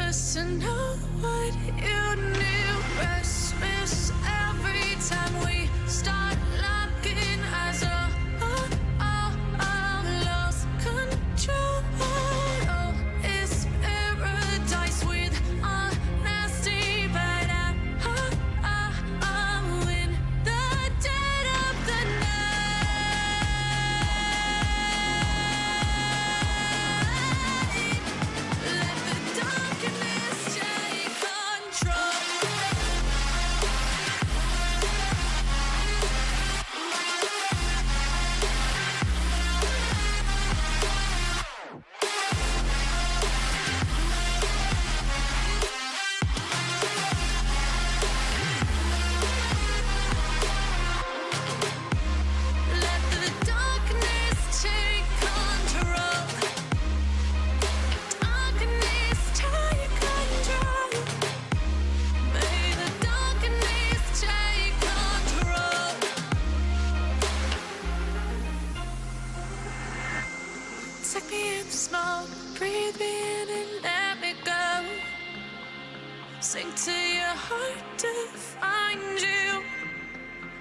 just to know what you knew. Restless every time we start looking as a lost control. Oh, it's paradise with honesty, but I'm in the dead of the night. Let the darkness take control. Let the darkness take control. Darkness take control. May the darkness take control. Take me in the smoke, breathe me in and let me go. Sink to your heart to find you.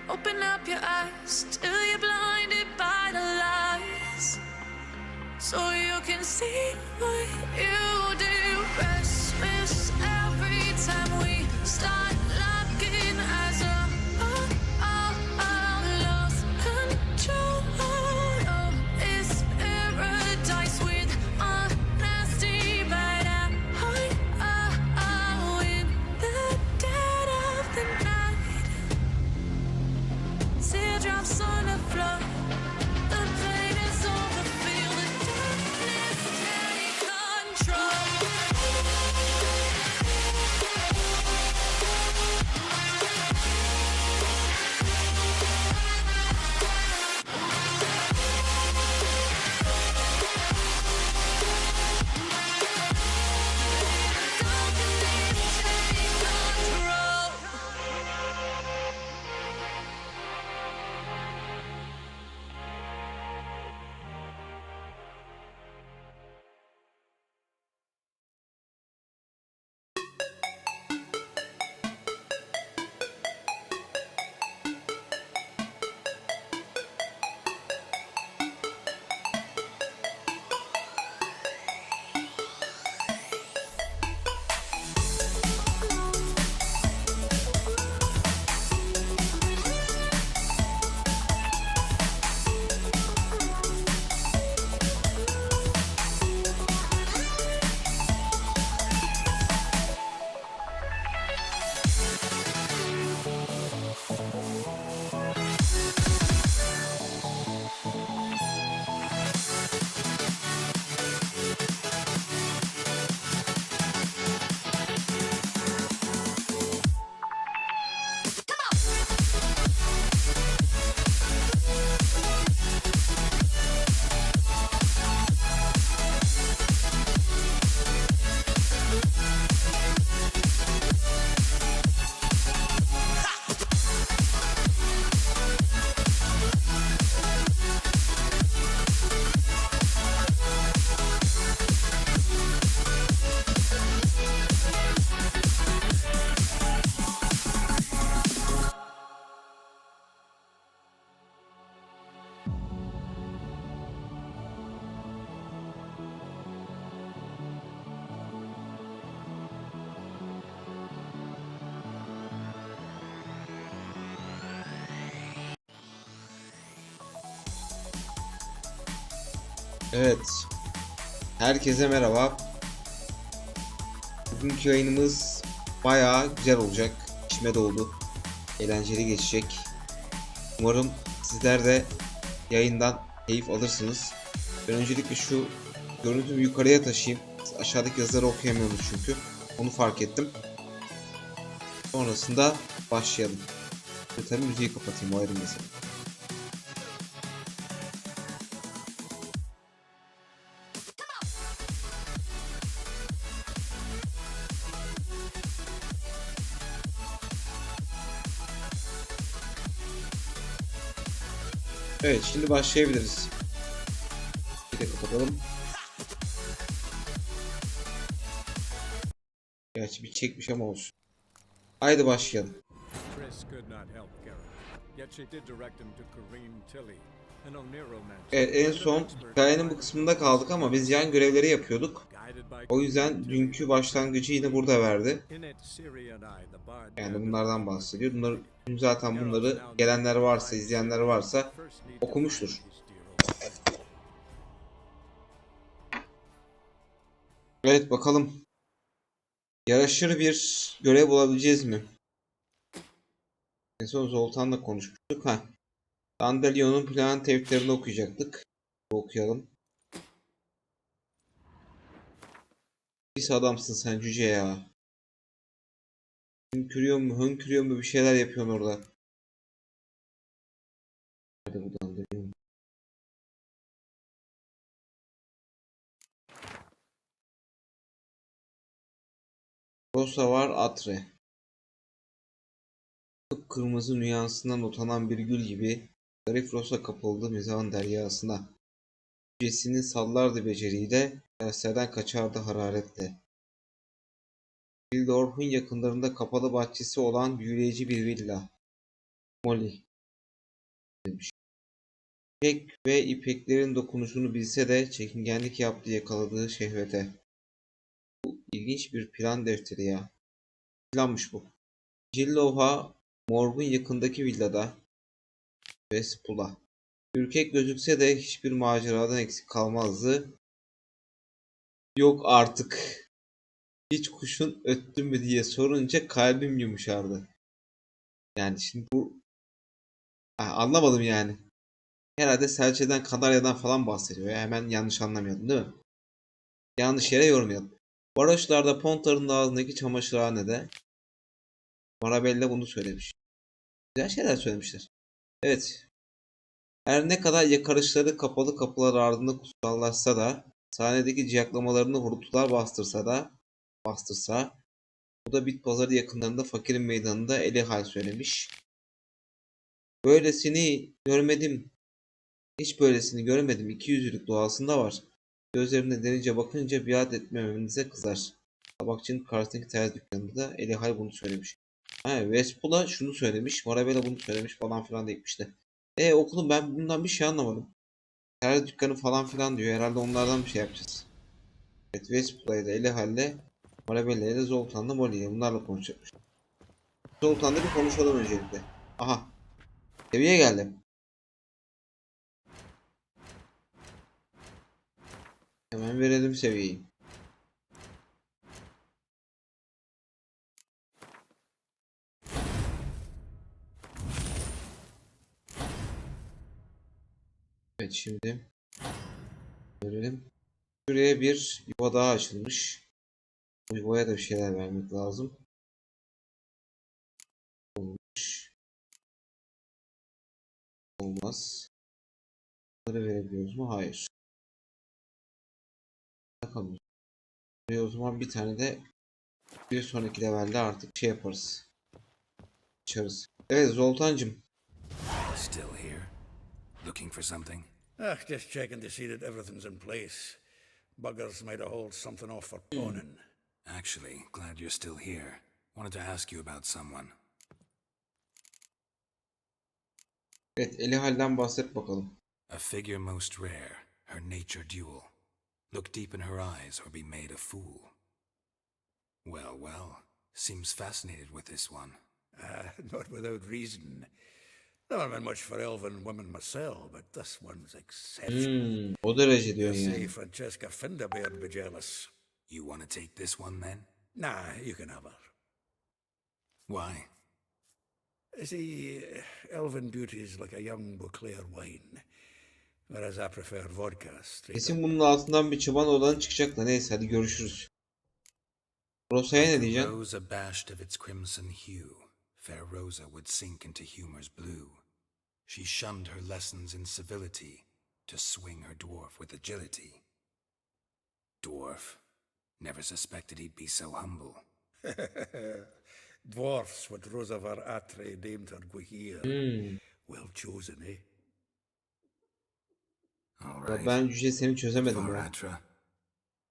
Open up your eyes till you're blinded by the lies, so you can see what you do. Restless every time we start looking as a lost control. Oh, it's paradise with honesty, but I'm in the dead of the night. Teardrops on the floor. The pain is over. Feel the darkness take control. Darkness take control. Evet, herkese merhaba. Bugünkü yayınımız bayağı güzel olacak. İçime doğdu. Eğlenceli geçecek. Umarım sizler de yayından keyif alırsınız. Ben öncelikle şu görüntümü yukarıya taşıyayım. Aşağıdaki yazıları okuyamıyoruz çünkü. Onu fark ettim. Sonrasında başlayalım. Tabii müziği kapatayım, o ayrı mesele. Evet, şimdi başlayabiliriz. Bir de kapatalım. Gerçi bir çekmiş ama olsun. Haydi başlayalım. Evet, en son hikayenin bu kısmında kaldık ama biz yan görevleri yapıyorduk. O yüzden dünkü başlangıcı yine burada verdi. Yani bunlardan bahsediyor. Zaten bunları gelenler varsa, izleyenler varsa okumuştur. Evet, bakalım. Yaraşır bir görev bulabileceğiz mi? En son Zoltan'la konuşmuştuk. Dandelion'un plan tevklerini okuyacaktık. Okuyalım. Pis adamsın sen cüce ya. Hönkürüyor mu bir şeyler yapıyorsun orada. Hadi bu Dandelion. Rosa var Atre. Kıpkırmızı nüansından utanan bir gül gibi zarif Rosa kapıldı mizahın deryasına. Cücesini sallardı beceriyle, derslerden kaçardı hararetle. Wildorf'un yakınlarında kapalı bahçesi olan büyüleyici bir villa. Molly demiş. İpek ve ipeklerin dokunuşunu bilse de çekingenlik yaptı yakaladığı şehvete. Bu ilginç bir plan defteri ya. Planmış bu. Cillova morgun yakındaki villada Vespula. Ürkek gözükse de hiçbir maceradan eksik kalmazdı. Yok artık. Hiç kuşun öttü mü diye sorunca kalbim yumuşardı. Yani şimdi bu anlamadım yani. Herhalde Selçe'den, Kanarya'dan falan bahsediyor ya. Hemen yanlış anlamayalım değil mi? Yanlış yere yormayalım. Varoşlarda Pontar'ın ağzındaki çamaşırhanede Marabella bunu söylemiş. Güzel şeyler söylemişler. Evet. Her ne kadar yakarışları kapalı kapılar ardında kutsallaşsa da sahnedeki ciyaklamalarını hurultular bastırsa bu da bit pazarı yakınlarında fakirin meydanında eli hal söylemiş. Böylesini görmedim. Hiç böylesini görmedim. İkiyüzlülük doğasında var. Gözlerine derince bakınca biat etmemenize kızar. Tabakçının karşısındaki terzi dükkanında da eli hal bunu söylemiş. Vespula şunu söylemiş. Marabella bunu söylemiş falan filan deyip işte. Okulum ben bundan bir şey anlamadım. Terzi dükkanı falan filan diyor. Herhalde onlardan bir şey yapacağız. Evet, Vespula'ya da eli halle Marabella'ya da Zoltan'la Molly'yle bunlarla konuşacakmış. Zoltan'la bir konuşalım öncelikle. Aha. Seviye geldi. Hemen verelim seviyeyi. Evet, şimdi verelim. Şuraya bir yuva daha açılmış. Bu yuvaya da bir şeyler vermek lazım. Olmuş. Olmaz. Bunları verebiliyoruz mu? Hayır. Bakalım. Buraya o zaman bir tane de bir sonraki levelde artık şey yaparız. Açarız. Evet Zoltancım. Still here? Looking for something? Just checking to see that everything's in place. Buggers might have hauled something off for pawning. Actually, glad you're still here. Wanted to ask you about someone. Evet Elihal'den bahset bakalım. A figure most rare, her nature dual. Look deep in her eyes or be made a fool. Well, well, seems fascinated with this one. Not without reason. Never been much for elven women myself, but this one's exceptional. O derece You diyorsun say yani. Francesca Finderbeard be jealous. You want to take this one then? Nah, you can have her. Why? See, elven beauty's like a young Beauclair wine, whereas I prefer vodka straight up. Kesin bunun altından bir çıban olanı çıkacak da neyse hadi görüşürüz. Rosa'ya ne Like a diyeceksin? rose abashed of its crimson hue, fair Rosa would sink into humor's blue. She shunned her lessons in civility to swing her dwarf with agility. Dwarf? Never suspected he'd be so humble. Dwarfs what Rosa var Atre named her Guihir. Well chosen, eh? All Ya right. ben cüce seni çözemedim ya. Varatra.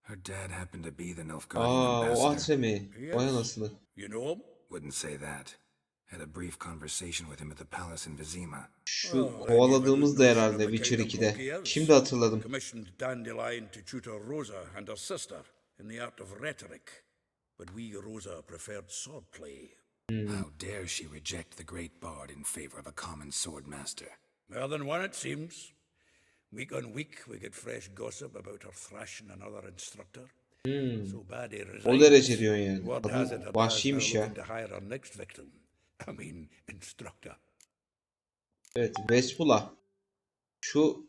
Her dad happened to be the Nilfgaardian Aa, o ambassador. Atre mi? Vay anasını. You know him? Wouldn't say that. Had a brief conversation with him at the palace in Vizima. Şu kovaladığımız da herhalde Witcher 2'de. Şimdi hatırladım. Commissioned Dandelion to tutor Rosa and her sister in the art of rhetoric, but we Rosa preferred swordplay. How dare she reject the great bard in favor of a common sword master? More than one, it seems. Week on week, we get fresh gossip about her thrashing another instructor. So bad he resigns. O derece diyorsun yani. Word has it her Kadın dad's vahşiymiş now ya. looking to hire her next victim. I mean, instructor. Evet, Vespula. Şu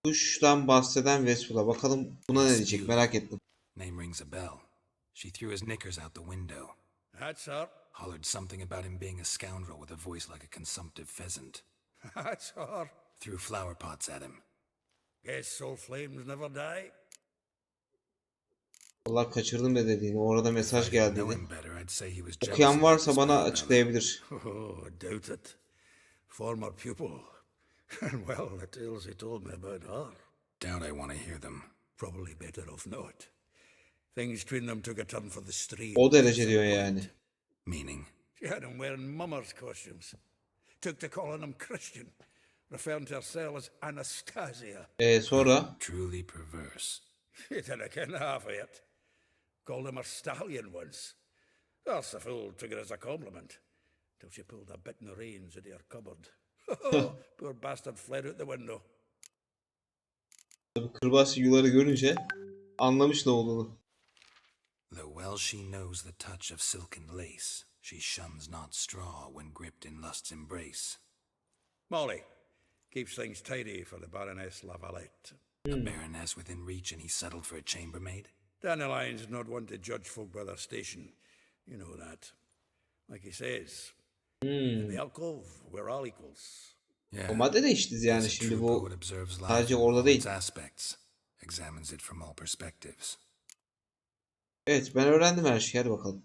kuştan bahseden Vespula. Bakalım buna ne diyecek, merak ettim. Name rings a bell. She threw his knickers out the window. That's her. Hollered something about him being a scoundrel with a voice like a consumptive pheasant. That's her. Threw flower pots at him. Guess soul flames never die. Allah kaçırdım be dediğini. Orada mesaj geldiydi. Knowing better, I'd say he was jealous Okuyan about varsa this bana Bellabella. açıklayabilir. Oh, I doubt it. Former pupil. And well, the tales he told me about her. Doubt I want to hear them. Probably better off not. Things between them took a turn for the street. O derece diyor yani. Meaning? She had him wearing mummers' costumes. Took to calling him Christian, referring to herself as Anastasia. Sonra? Truly perverse. She didn't ken half of it. Called him a stallion once. That's the fool took it as a compliment. Till she pulled a bit in the reins out of her cupboard. Poor bastard fled out the window. Tabii kırbaç yuları görünce anlamış ne olduğunu. Though well she knows the touch of silken lace, she shuns not straw when gripped in lust's embrace. Molly keeps things tidy for the Baroness Lavalette. A baroness within reach and he settled for a chambermaid? Dandelion's not one to judge folk by their station. You know that. Like he says, in the alcove, we're all equals. Yeah. O madde değişti yani As a şimdi true bu poet observes life sadece in orada all değil. its aspects, examines it from all perspectives. Evet, ben öğrendim her şeyi, hadi bakalım.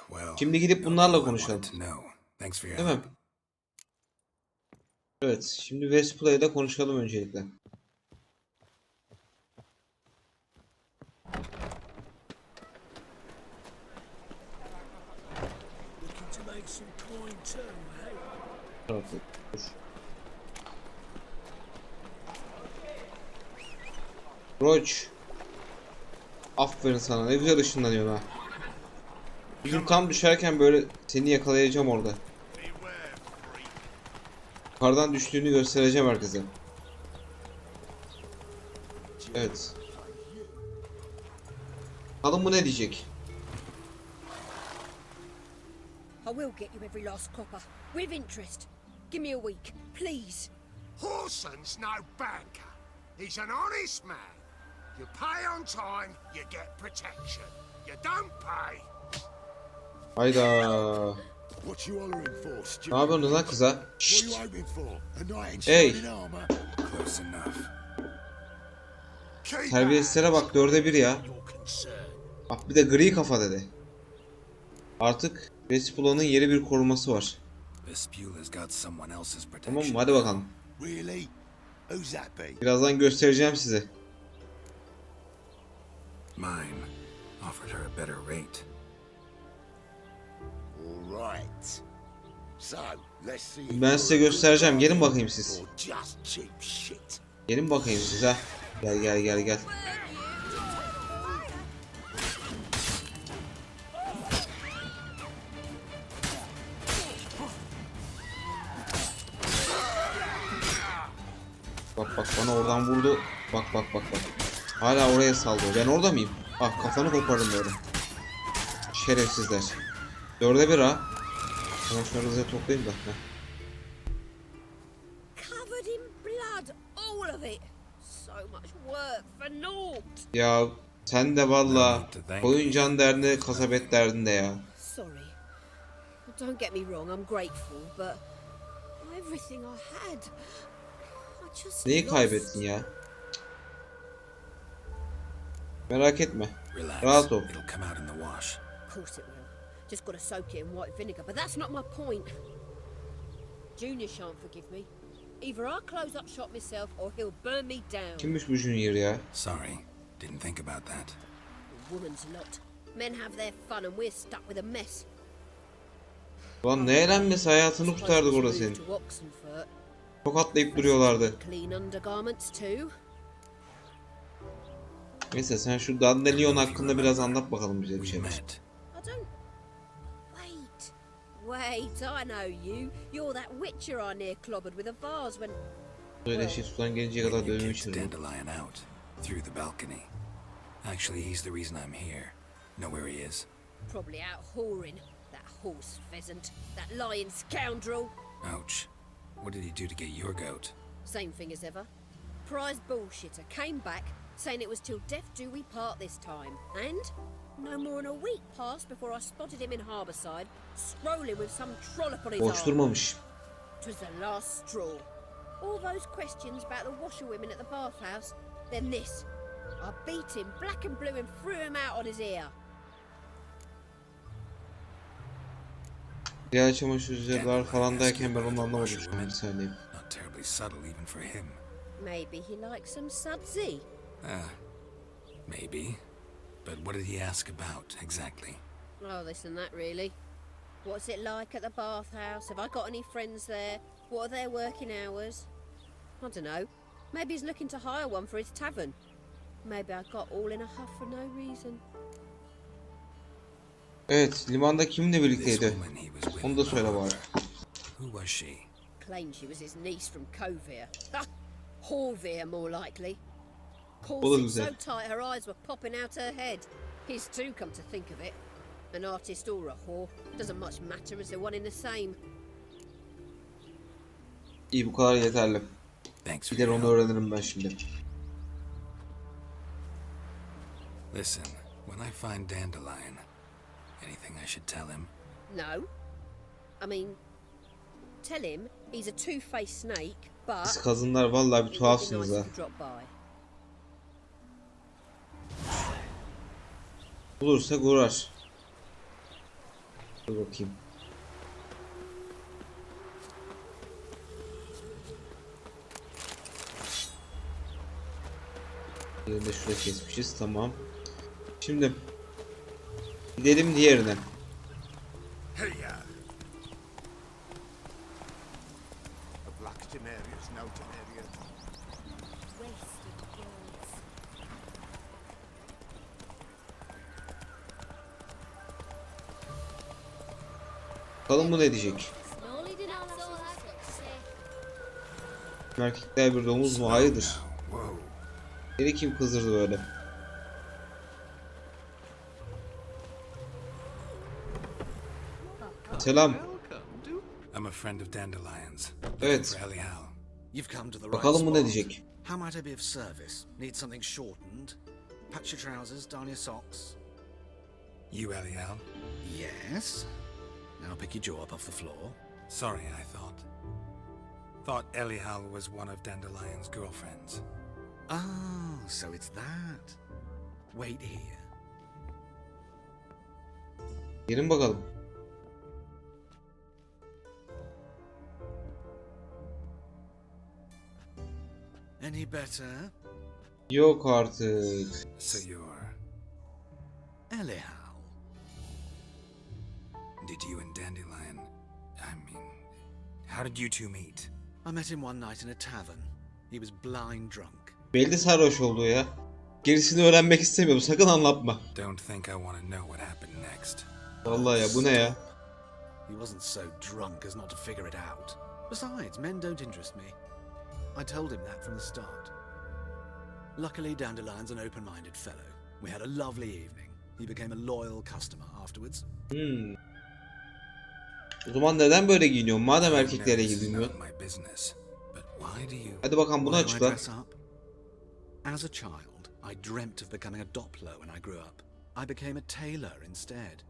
Well, Şimdi gidip you're bunlarla all I konuşalım. wanted to know. Thanks for your Değil mi? help. Evet, şimdi Vespula'yla da konuşalım öncelikle. Evet, dur. Roach. Aferin sana, ne güzel ışınlanıyorsun ha. Bizim tam düşerken böyle seni yakalayacağım orada. Yukarıdan düştüğünü göstereceğim herkese. Evet. Bakalım bu ne diyecek? I will get you every last copper, with interest. Give me a week, please. Horson's no banker. He's an honest man. You pay on time, you get protection. You don't pay. Hayda. What you hollering for, Ne stupid? yapıyorsun lan kıza? What Şşt. you hoping for? A knight in Hey. shining armor? Close enough. Keep Terbiyesizlere bak, 4'e 1 ya. your concern. Bak bir de gri kafa dedi. Artık Vespula'nın yeni bir koruması var. Vespula's got someone else's Tamam protection. mı? Hadi bakalım. Really? Who's that be? Birazdan göstereceğim size. Mine offered her a better rate. All right. So, let's see. if Ben you're size a good göstereceğim. Gelin bargain bakayım siz. or just cheap shit. Gelin bakayım siz ha. Gel gel gel gel. Bak bak, bana oradan vurdu. Bak bak bak bak. Hala oraya saldırıyor. Ben orada mıyım? Ah, kafanı kopardım böyle. Şerefsizler. 4'e 1 ha. Tamam, şunları hızlıca toplayayım da. Heh. Covered in blood, all of it. So much work for naught. Ya sen de valla koyun can derdinde, kasabet derdinde ya. Sorry. Don't get me wrong, I'm grateful, but everything I had, I just Neyi lost. kaybettin ya? Merak etme. Relax. Rahat ol. It'll come out in the wash. Of course it will. Just gotta soak it in white vinegar, but that's not my point. Junior shan't forgive me. Either I'll close up shop myself or he'll burn me down. Kimmiş bu Junior ya? Sorry, didn't think about that. woman's lot. Men have their fun and we're stuck with a mess. Ulan ne eğlenmesi, hayatını kurtardık orada senin. To Oxenfurt. Çok atlayıp duruyorlardı. Clean undergarments too. Neyse sen şu Dandelion hakkında biraz anlat bakalım bize bir We şeyler. met. I don't. Wait, I know you. You're that witcher I near clobbered with a vase when. Böyle şey sudan gelinceye kadar When you dövmüş kicked çocuk. Dandelion out through the balcony. Actually, he's the reason I'm here. Know where he is? Probably out whoring. That horse pheasant. That lying scoundrel. Ouch. What did he do to get your goat? Same thing as ever. Prize bullshitter came back saying it was till death do we part this time. And no more than a week passed before I spotted him in Harbourside, strolling with some trollop on his Boş arm. durmamış. 'Twas the last straw. All those questions about the washerwomen at the bathhouse, then this. I beat him black and blue and threw him out on his ear. Diğer çamaşırcılar falan derken ben onu anlamadım şu an bir saniye. Not terribly subtle even for him. Maybe he likes some sudsy. Maybe. But what did he ask about exactly? Oh, this and that, really. What's it like at the bathhouse? Have I got any friends there? What are their working hours? I don't know. Maybe he's looking to hire one for his tavern. Maybe I got all in a huff for no reason. Evet, limanda kiminle This birlikteydi? woman he was with. Onu da söyle bari. Who was she? Claimed she was his niece from Covere. Ha! Horvere, more likely. Olur Corset güzel. so tight her eyes were popping out her head. His too, come to think of it. An artist or a whore. Doesn't much matter as they're one in the same. İyi, bu kadar yeterli. Thanks for Gider your onu help. öğrenirim ben şimdi. Listen, when I find Dandelion, anything I should tell him? No. I mean, tell him he's a two-faced snake, Siz but kadınlar vallahi bir it would be tuhafsınız nice ha. to drop by. Bulursa uğrar. Dur bakayım. Yerini de şuraya kesmişiz. Tamam. Şimdi gidelim diğerine. Here. A black denarius, no denarius. Bakalım bu ne diyecek? Erkekler bir domuz mu? Hayırdır? Whoa. Beni kim kızdırdı böyle? Selam. I'm a friend of Dandelion's. Evet. For Elial. You've come to the right Bakalım bu ne spot. diyecek? How might I be of service? Need something shortened? Patch your trousers, darn your socks. You, Elial? Yes. Now pick your jaw up off the floor. Sorry, I thought Elial was one of Dandelion's girlfriends. Oh, so it's that. Wait here. Gelin bakalım. Any better? Yok artık. So you're... Elial. Did you and Dandelion... I mean... How did you two meet? I met him one night in a tavern. He was blind drunk. Belli sarhoş oldu ya. Gerisini öğrenmek istemiyorum. Sakın anlatma. Don't think I want to know what happened next. Vallahi ya, bu ne ya? He wasn't so drunk as not to figure it out. Besides, men don't interest me. I told him that from the start. Luckily, Dandelion's an open-minded fellow. We had a lovely evening. He became a loyal customer afterwards. O zaman neden böyle giyiniyorsun? Madem I know erkeklere this is giyinmiyor. not my business, but why do you... Hadi bakalım bunu Why do I açıkla. dress up? As a child, I dreamt of becoming a doppler when I grew up. I became a tailor instead.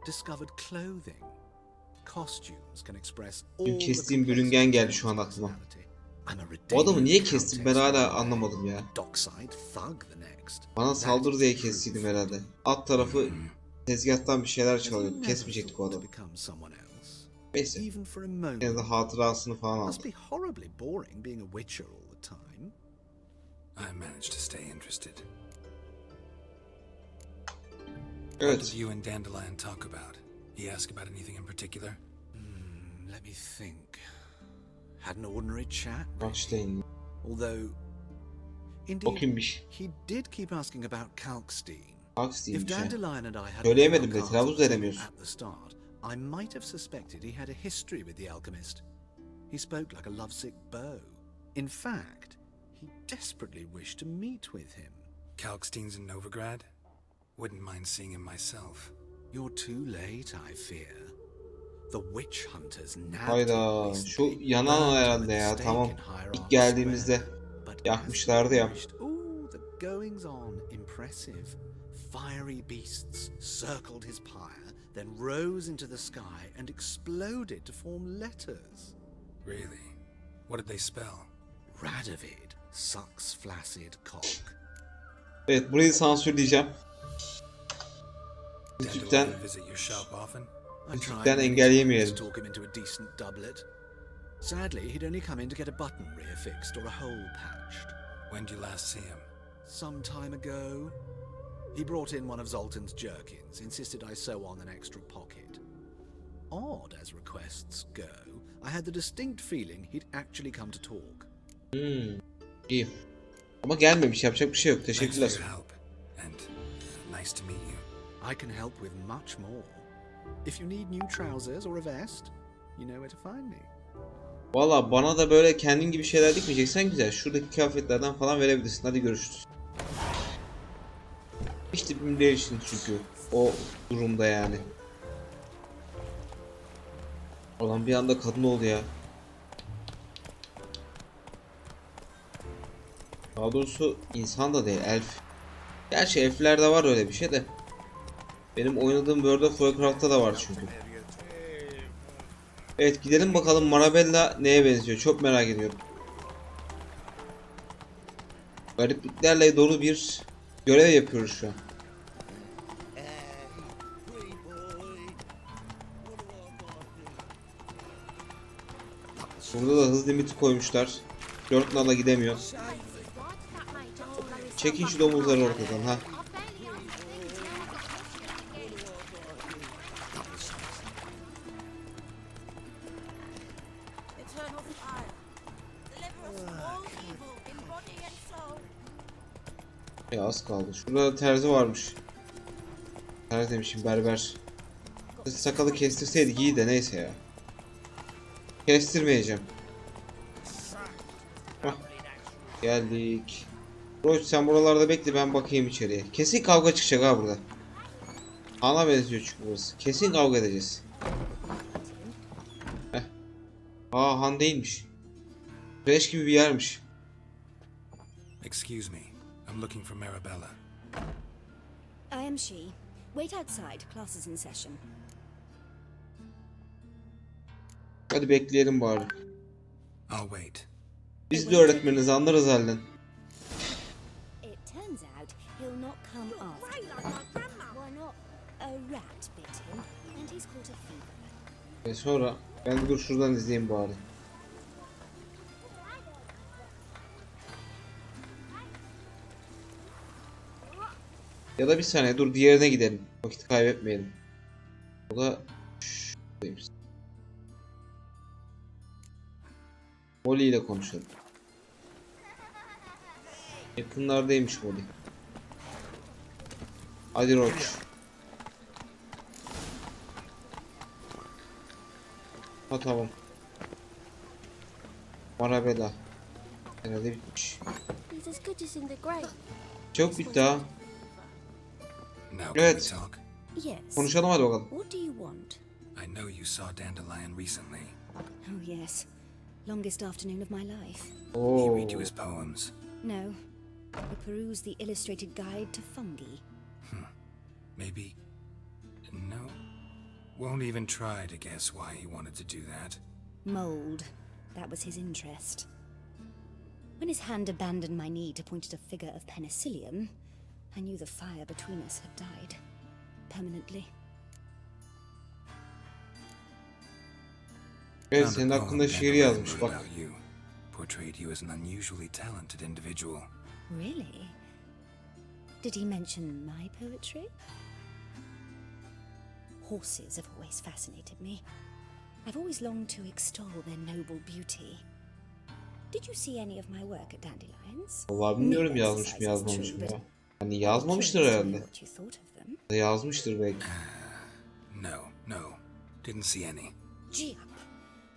Discovered clothing. Costumes can express all Dün the kestiğim bürüngen geldi şu an complexities of aklıma. personality. I'm a O adamı niye redeeming kestim ben countess hala one day, anlamadım ya. dockside thug the next. Bana That saldır is diye the truth. kestiydim herhalde. Alt tarafı tezgahtan bir şeyler Have you çalıyordu. never Kesmeyecektik o thought adamı. to become someone else? Neyse. Even for a moment. En azından hatırasını falan Must aldım. be horribly boring being a witcher all the time. I managed to stay interested. What did Evet. you and Dandelion talk about? He ask about anything in particular? Let me think. Had an ordinary chat, Rothstein. although O indeed kimmiş? he did keep asking about Kalkstein. If Rothstein'miş ha. Dandelion and I had Söyleyemedim been de on telaffuz cards edemiyorsun. at the start, I might have suspected he had a history with the alchemist. He spoke like a lovesick beau. In fact, he desperately wished to meet with him. Kalkstein's in Novigrad? Wouldn't mind seeing him myself. You're too late, I fear. The witch hunters nabbed Hayda. him Şu recently, yanan o burned him herhalde at ya. the Tamam. stake in Hierarch İlk geldiğimizde Square. But yakmışlardı as he ya. wished, ooh, the goings on impressive. Fiery beasts circled his pyre, then rose into the sky and exploded to form letters. Really? What did they spell? Radovid sucks flaccid cock. Evet, burayı sansürleyeceğim. Lütfen Dandelion visit your shop often? I Lütfen tried many engelleyemeyelim. times to talk him into a decent doublet. Sadly, he'd only come in to get a button reaffixed or a hole patched. When did you last see him? Some time ago, he brought in one of Zoltan's jerkins, insisted I sew on an extra pocket. Odd as requests go, I had the distinct feeling he'd actually come to talk. İyi. Ama gelmemiş. Yapacak bir şey yok. Thanks for Teşekkürler. your help, and nice to meet you. I can help with much more. If you need new trousers or a vest, you know where to find me. Valla bana da böyle kendin gibi şeyler dikmeyeceksen güzel. Şuradaki kıyafetlerden falan verebilirsin. Hadi görüşürüz. Hiç tipim değilsin çünkü. O durumda yani. Olan bir anda kadın oldu ya. Daha doğrusu insan da değil, elf. Gerçi elflerde var öyle bir şey de. Benim oynadığım World of Warcraft'ta da var çünkü. Evet, gidelim bakalım Marabella neye benziyor, çok merak ediyorum. Garipliklerle dolu bir görev yapıyoruz şu an. Burada da hız limiti koymuşlar. 4 nala gidemiyor. Çekin şu domuzları ortadan ha. Eternal fire. Deliver us from all evil in body and soul. Ya az kaldı. Şurada terzi varmış. Terzi demişim, berber. Sakalı kestirseydik iyi de neyse ya. Kestirmeyeceğim. Hah. Geldik. Roach sen buralarda bekle, ben bakayım içeriye. Kesin kavga çıkacak ha burada. Ana benziyor çünkü burası. Kesin kavga edeceğiz. Heh. Aa, han değilmiş. Fresh gibi bir yermiş. Excuse me, I'm looking for Marabella. I am she. Wait outside. Class is in session. Hadi bekleyelim bari. I'll wait. Biz de öğretmeniz, anlarız halden. It turns out he'll not come after you. Why not? A rat bit him, and he's caught a fever. Ve sonra ben de dur şuradan izleyeyim bari. Ya da bir saniye dur, diğerine gidelim. Vakit kaybetmeyelim. O da şuradaymış. Molly ile konuşalım. Yakınlardaymış Molly. Hadi Roach. Ha tamam. Marabella. Herhalde bitmiş. He's as good as in the grave. Çok bitti ha. Now can Evet. we talk? Yes. Konuşalım hadi bakalım. What do you want? I know you saw Dandelion recently. Oh yes, longest afternoon of my life. He Oo. read you his poems. No, I perused the illustrated guide to fungi. Maybe... No. Won't even try to guess why he wanted to do that. Mold. That was his interest. When his hand abandoned my knee to point at a figure of penicillium, I knew the fire between us had died. Permanently. Evet, Found a senin poem hakkında şiir Dandelion yazmış wrote bak. about you. Portrayed you as an unusually talented individual. Really? Did he mention my poetry? Horses have always fascinated me. I've always longed to extol their noble beauty. Did you see any of my work at Dandelions? Vallahi bilmiyorum Mere yazmış mı exercise, it's yazmamış true, mı but ya. Hani I'd be yazmamıştır curious to know herhalde. what you thought of them. Yazmıştır belki. No. Didn't see any. Gee up!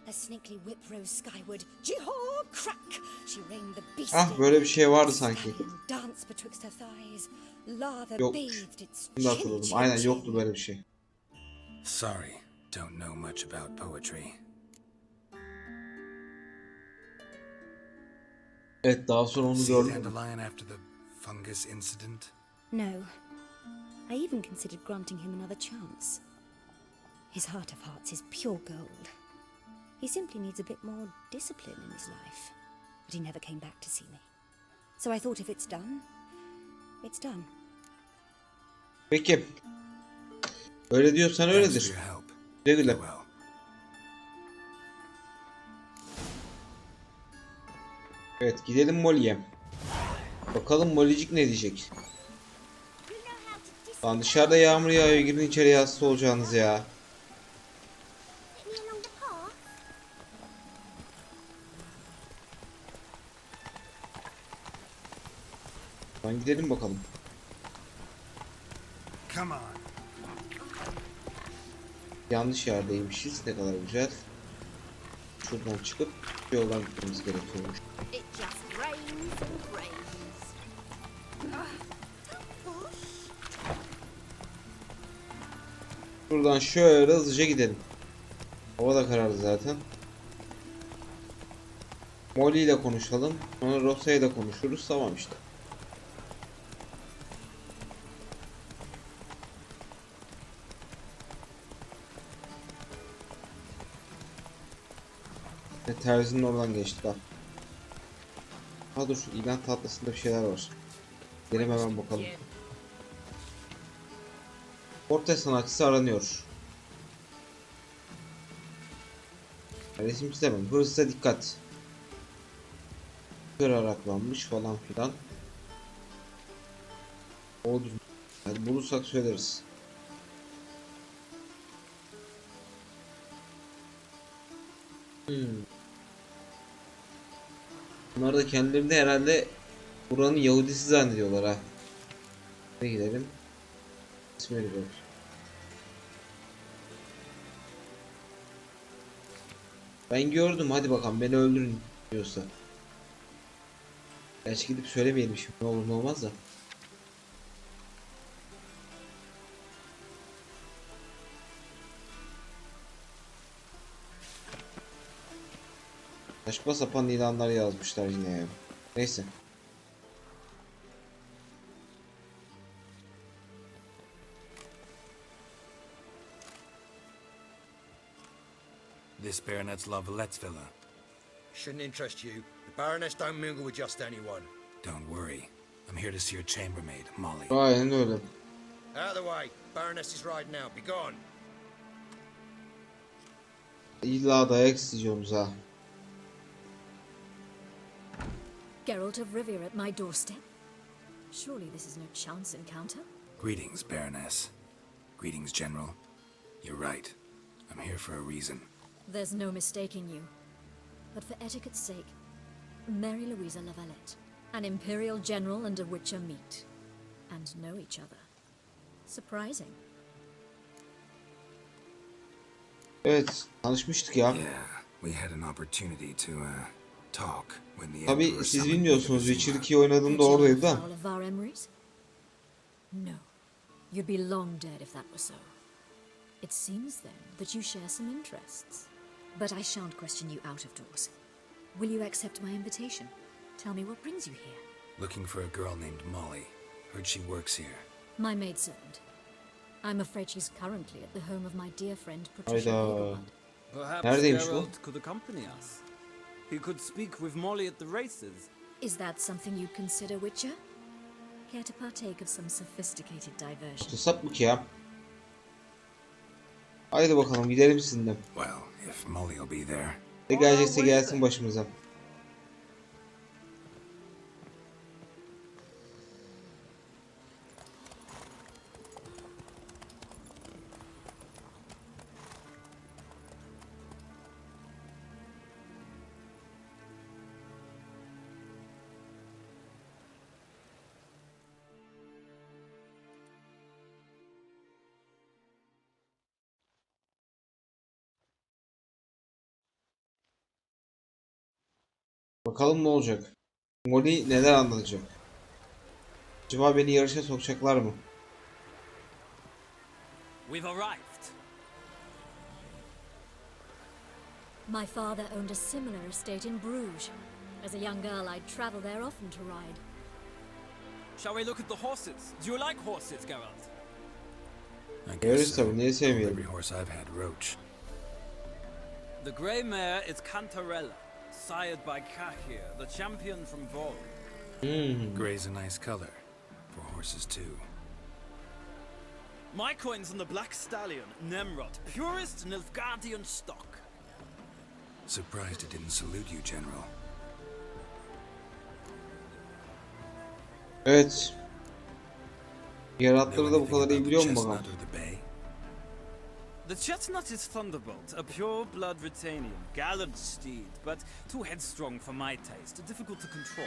A snakely whip rose skyward. Jee-haw! Crack! She rained the beast Ah, in. böyle bir şey vardı sanki. Stallion danced betwixt her thighs. Lather Yok. bathed its Şimdi hatırladım. chin, Aynen chin, yoktu chin. böyle bir şey. Sorry, don't know much about poetry. Evet, daha sonra onu See gördüm. Dandelion after the fungus incident? No. I even considered granting him another chance. His heart of hearts is pure gold. He simply needs a bit more discipline in his life. But he never came back to see me. So I thought if it's done, it's done. Peki. Öyle diyorsan Thanks for öyledir. your help. Güle güle. Farewell. Evet, gidelim Molly'ye. Bakalım Molly'cik ne diyecek. Lan dışarıda yağmur yağıyor, girin içeriye, hasta olacaksınız ya. Lan gidelim bakalım. Come on. Yanlış yerdeymişiz, ne kadar güzel. Şuradan çıkıp yoldan gitmemiz gerekiyormuş. It just rains and rains. Şuradan şöyle hızlıca gidelim. Hava da karardı zaten. Molly ile konuşalım. Sonra Rosa ile konuşuruz. Tamam işte. Terzinin oradan geçtik ha. Ha dur, şu ilan tatlısında bir şeyler var. Gidelim hemen bakalım. Portre sanatçısı aranıyor. Resim çizemem. Hırsıza dikkat. Kör araklanmış falan filan. O düzgün. Yani bulursak söyleriz. Bunlar da kendilerini herhalde buranın Yahudisi zannediyorlar ha. Ne gidelim? İsmini ver. Ben gördüm, hadi bakalım, beni öldürün diyorsa. Gerçi gidip söylemeyelim şimdi, ne olur ne olmaz da. Saçma sapan ilanlar yazmışlar yine ya. Neyse. This baronet's Lavallette's villa. Shouldn't interest you. The Baroness don't mingle with just anyone. Don't worry. I'm here to see your chambermaid, Molly. Aynen öyle. Out of the way. Baroness is riding out. Be gone. İlla dayak istiyorsunuz ha. Geralt of Rivia at my doorstep? Surely this is no chance encounter? Greetings, Baroness. Greetings, General. You're right. I'm here for a reason. There's no mistaking you. But for etiquette's sake, Mary Louisa Lavalette, an Imperial General and a Witcher meet, and know each other. Surprising. Evet, tanışmıştık ya. Yeah, we had an opportunity to talk when the Tabii Emperor siz summoned me to bilmiyorsunuz, Vizima. Witcher 2'yi oynadığımda oradaydı da. Foul of our Emery's? No. You'd be long dead if that were so. It seems then that you share some interests. But I shan't question you out of doors. Will you accept my invitation? Tell me what brings you here. Looking for a girl named Molly. Heard she works here. My maidservant. I'm afraid she's currently at the home of my dear friend Patricia Hayda. Hagelblood. Perhaps Neredeymiş bu? Geralt could accompany us. He could speak with Molly at the races. Is that something you'd consider, Witcher? Care to partake of some sophisticated diversion? Sap mı ki ya? Haydi bakalım, gidelim sizinle. Well, if Molly will be there. Ne gelecekse gelsin başımıza. Bakalım ne olacak. Molly neler anlatacak. Acaba beni yarışa sokacaklar mı? We've arrived. My father owned a similar estate in Bruges. As a young girl, I'd travel there often to ride. Shall we look at the horses? Do you like horses, Geralt? I Yarış guess so. tabii, niye Every sevmeyelim? horse I've had roach. The grey mare is Cantarella, sired by Kahir, the champion from Vol. Gray's a nice color. For horses too. My coin's on the black stallion, Nemrod, purest Nilfgaardian stock. Surprised it didn't salute you, General. Evet. Yaratları Know da bu anything kadar iyi about the biliyor mu chestnut bakalım? or the bay? The chestnut is Thunderbolt, a pure-blood Britannian, gallant steed, but too headstrong for my taste, difficult to control.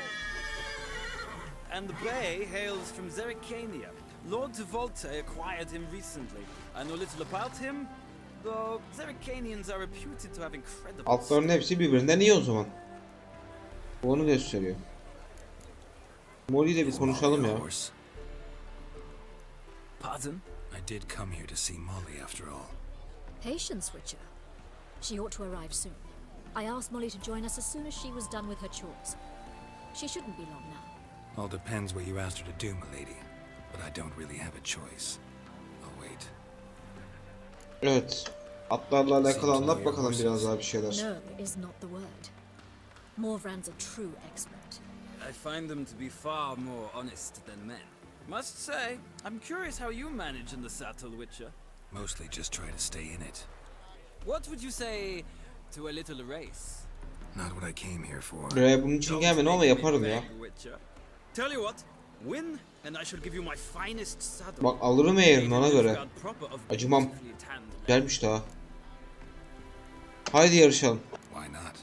And the bay hails from Zerrikania. Lord de Volte acquired him recently. I know little about him, though Zerrikanians are reputed to have incredible... Altların hepsi birbirinden iyi o zaman. Bu onu gösteriyor. Molly ile bir konuşalım ya. Pardon? I did come here to see Molly after all. Patience, Witcher. She ought to arrive soon. I asked Molly to join us as soon as she was done with her chores. She shouldn't be long now. All depends what you asked her to do, milady. But I don't really have a choice. I'll wait. Evet. Atlarla alakalı Seems anlat like bakalım horses. biraz daha bir şeyler. No is not the word. Morvran's a true expert. I find them to be far more honest than men. Must say, I'm curious how you manage in the saddle, Witcher. Mostly just try to stay in it. What would you say to a little race? Not what I came here for. Buraya bunun için gelmedim ama yaparım ya. Witcher. Tell you what, win and I shall give you my finest saddle. Bak alırım eğerin ona göre. Acımam. Gelmiş daha. Haydi yarışalım. Why not?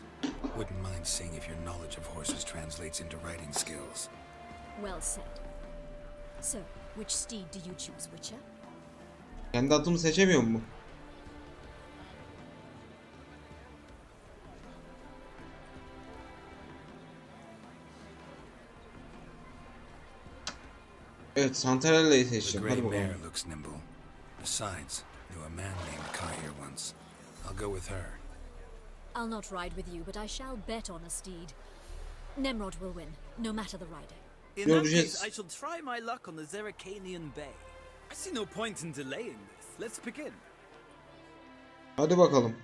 Wouldn't mind seeing if your knowledge of horses translates into riding skills. Well said. So, which steed do you choose, Witcher? Kendi atımı seçemiyor mu? Evet, Santarella'yı The seçeceğim. gray Hadi mare bakalım. looks nimble. Besides, knew a man named Kahir once. I'll go with her. I'll not ride with you, but I shall bet on a steed. Nemrod will win, no matter the rider. In that Göreceğiz. case, I shall try my luck on the Zerrikanian Bay. I see no point in delaying this. Let's begin. Hadi bakalım.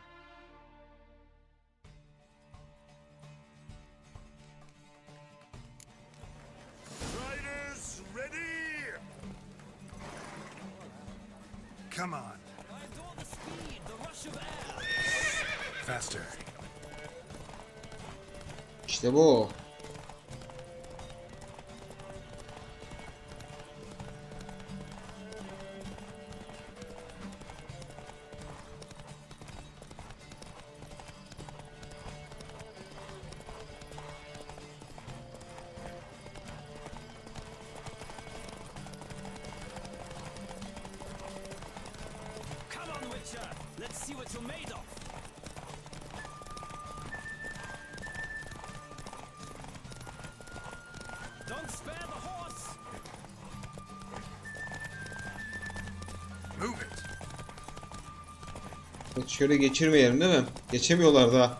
Riders, ready? Come on. Faster. İşte bu. Come on, Witcher. Let's see what you're made of. Don't spare the horse. Move it. Evet, şöyle geçirmeyelim değil mi? Geçemiyorlar daha.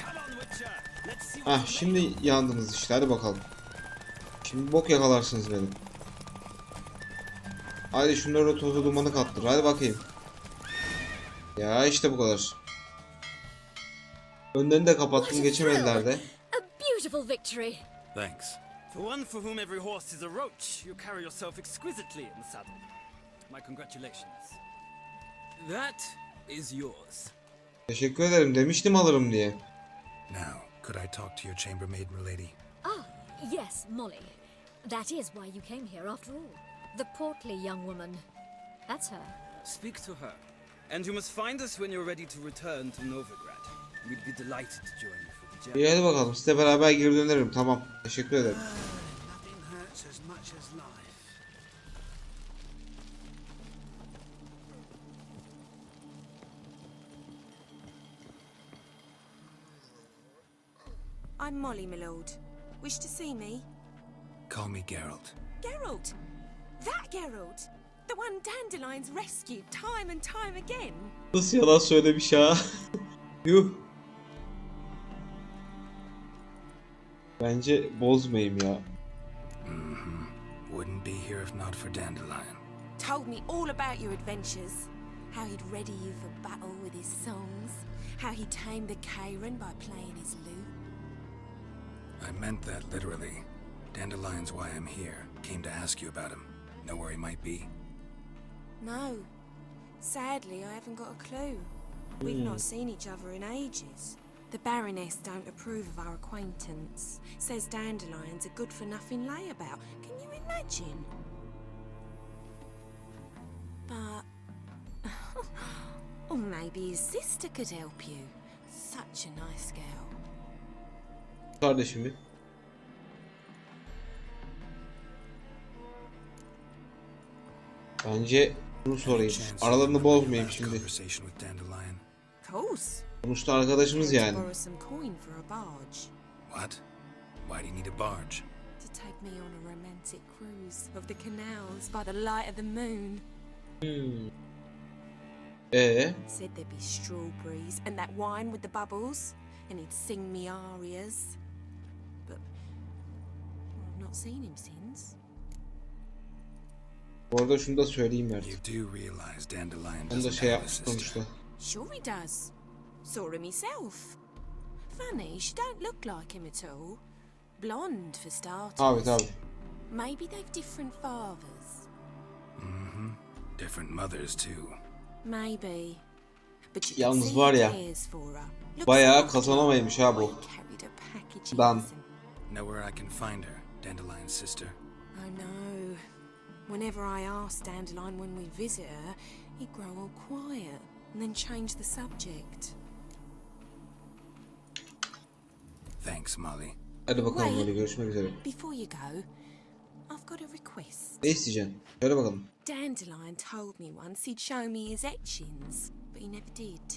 Come on, Witcher. Let's see what Ah, you're şimdi yandınız işte. Hadi bakalım. Şimdi bok yakalarsınız beni. Haydi şunları tozu dumanı kattır. Hadi bakayım. Ya işte bu kadar. Önlerini de kapattım, geçemediler de. A beautiful victory! Thanks. For one for whom every horse is a roach, you carry yourself exquisitely in the saddle. My congratulations. That is yours. Teşekkür ederim, demiştim alırım diye. Now, could I talk to your chambermaid, milady? Ah, yes, Molly. That is why you came here after all. The portly young woman. That's her. Speak to her. And you must find us when you're ready to return to Novigrad. We'd be delighted to join you for the journey. İyi hadi bakalım, size beraber geri dönerim. Tamam, teşekkür ederim. Nothing hurts as much as life. I'm Molly, my lord. Wish to see me? Call me Geralt. Geralt! That Geralt! The one Dandelion's rescued time and time again. Nasıl yalan söylemiş ha? Yuh. Bence bozmayayım ya. Wouldn't be here if not for Dandelion. Told me all about your adventures. How he'd ready you for battle with his songs. How he tamed the Karen by playing his lute. I meant that literally. Dandelion's why I'm here. Came to ask you about him. Know where he might be? No. Sadly, I haven't got a clue. We've not seen each other in ages. The Baroness don't approve of our acquaintance. Says Dandelion's a good-for-nothing layabout. Can you imagine? But... or maybe his sister could help you. Such a nice girl. Kardeşimi. Bence bunu sorayım. Aralarını bozmayayım şimdi. Course. Sonuçta arkadaşımız yani. Borrow some coin for a barge. What? Why do you need a barge? To take me on a romantic cruise of the canals by the light of the moon. Said there'd be strawberries and that wine with the bubbles, and he'd sing me arias. But I've not seen him since. Bu arada şunu da söyleyeyim Mert. You do realize Dandelion Onu da doesn't şey have a yapmış sister. sonuçta. Sure he does. Saw him himself. Funny, she don't look like him at all. Blonde for starters. Tabii. Maybe they've different fathers. Different mothers too. Maybe. But you Yalnız can see var he ya, cares for her. Looks bayağı after her. kazanamaymış ha bu. Carried her packages Dan. and- Know where I can find her, Dandelion's sister? I know. Whenever I ask Dandelion when we visit her, he'd grow all quiet and then change the subject. Thanks, Molly. Hadi bakalım Wait. Molly, görüşmek üzere. Before you go, I've got a request. Ne isteyeceksin? Söyle bakalım. Dandelion told me once he'd show me his etchings, but he never did.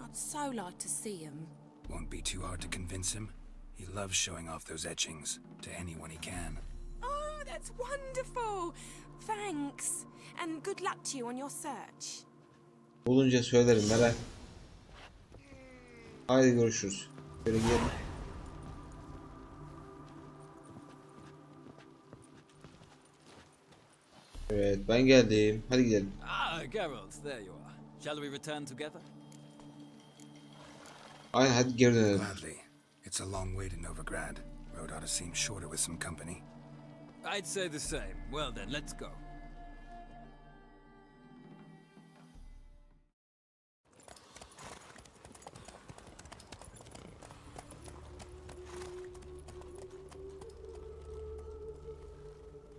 I'd so like to see them. Won't be too hard to convince him. He loves showing off those etchings to anyone he can. Oh, that's wonderful! Thanks, and good luck to you on your search. Bulunca söylerim merak. Haydi görüşürüz. Böyle gidelim. Evet, ben geldim. Hadi gidelim. Ah, Geralt, there you are. Shall we return together? Aynen, hadi geri dönelim. Gladly. It's a long way to Novigrad. Road ought to seem shorter with some company. I'd say the same. Well then, let's go.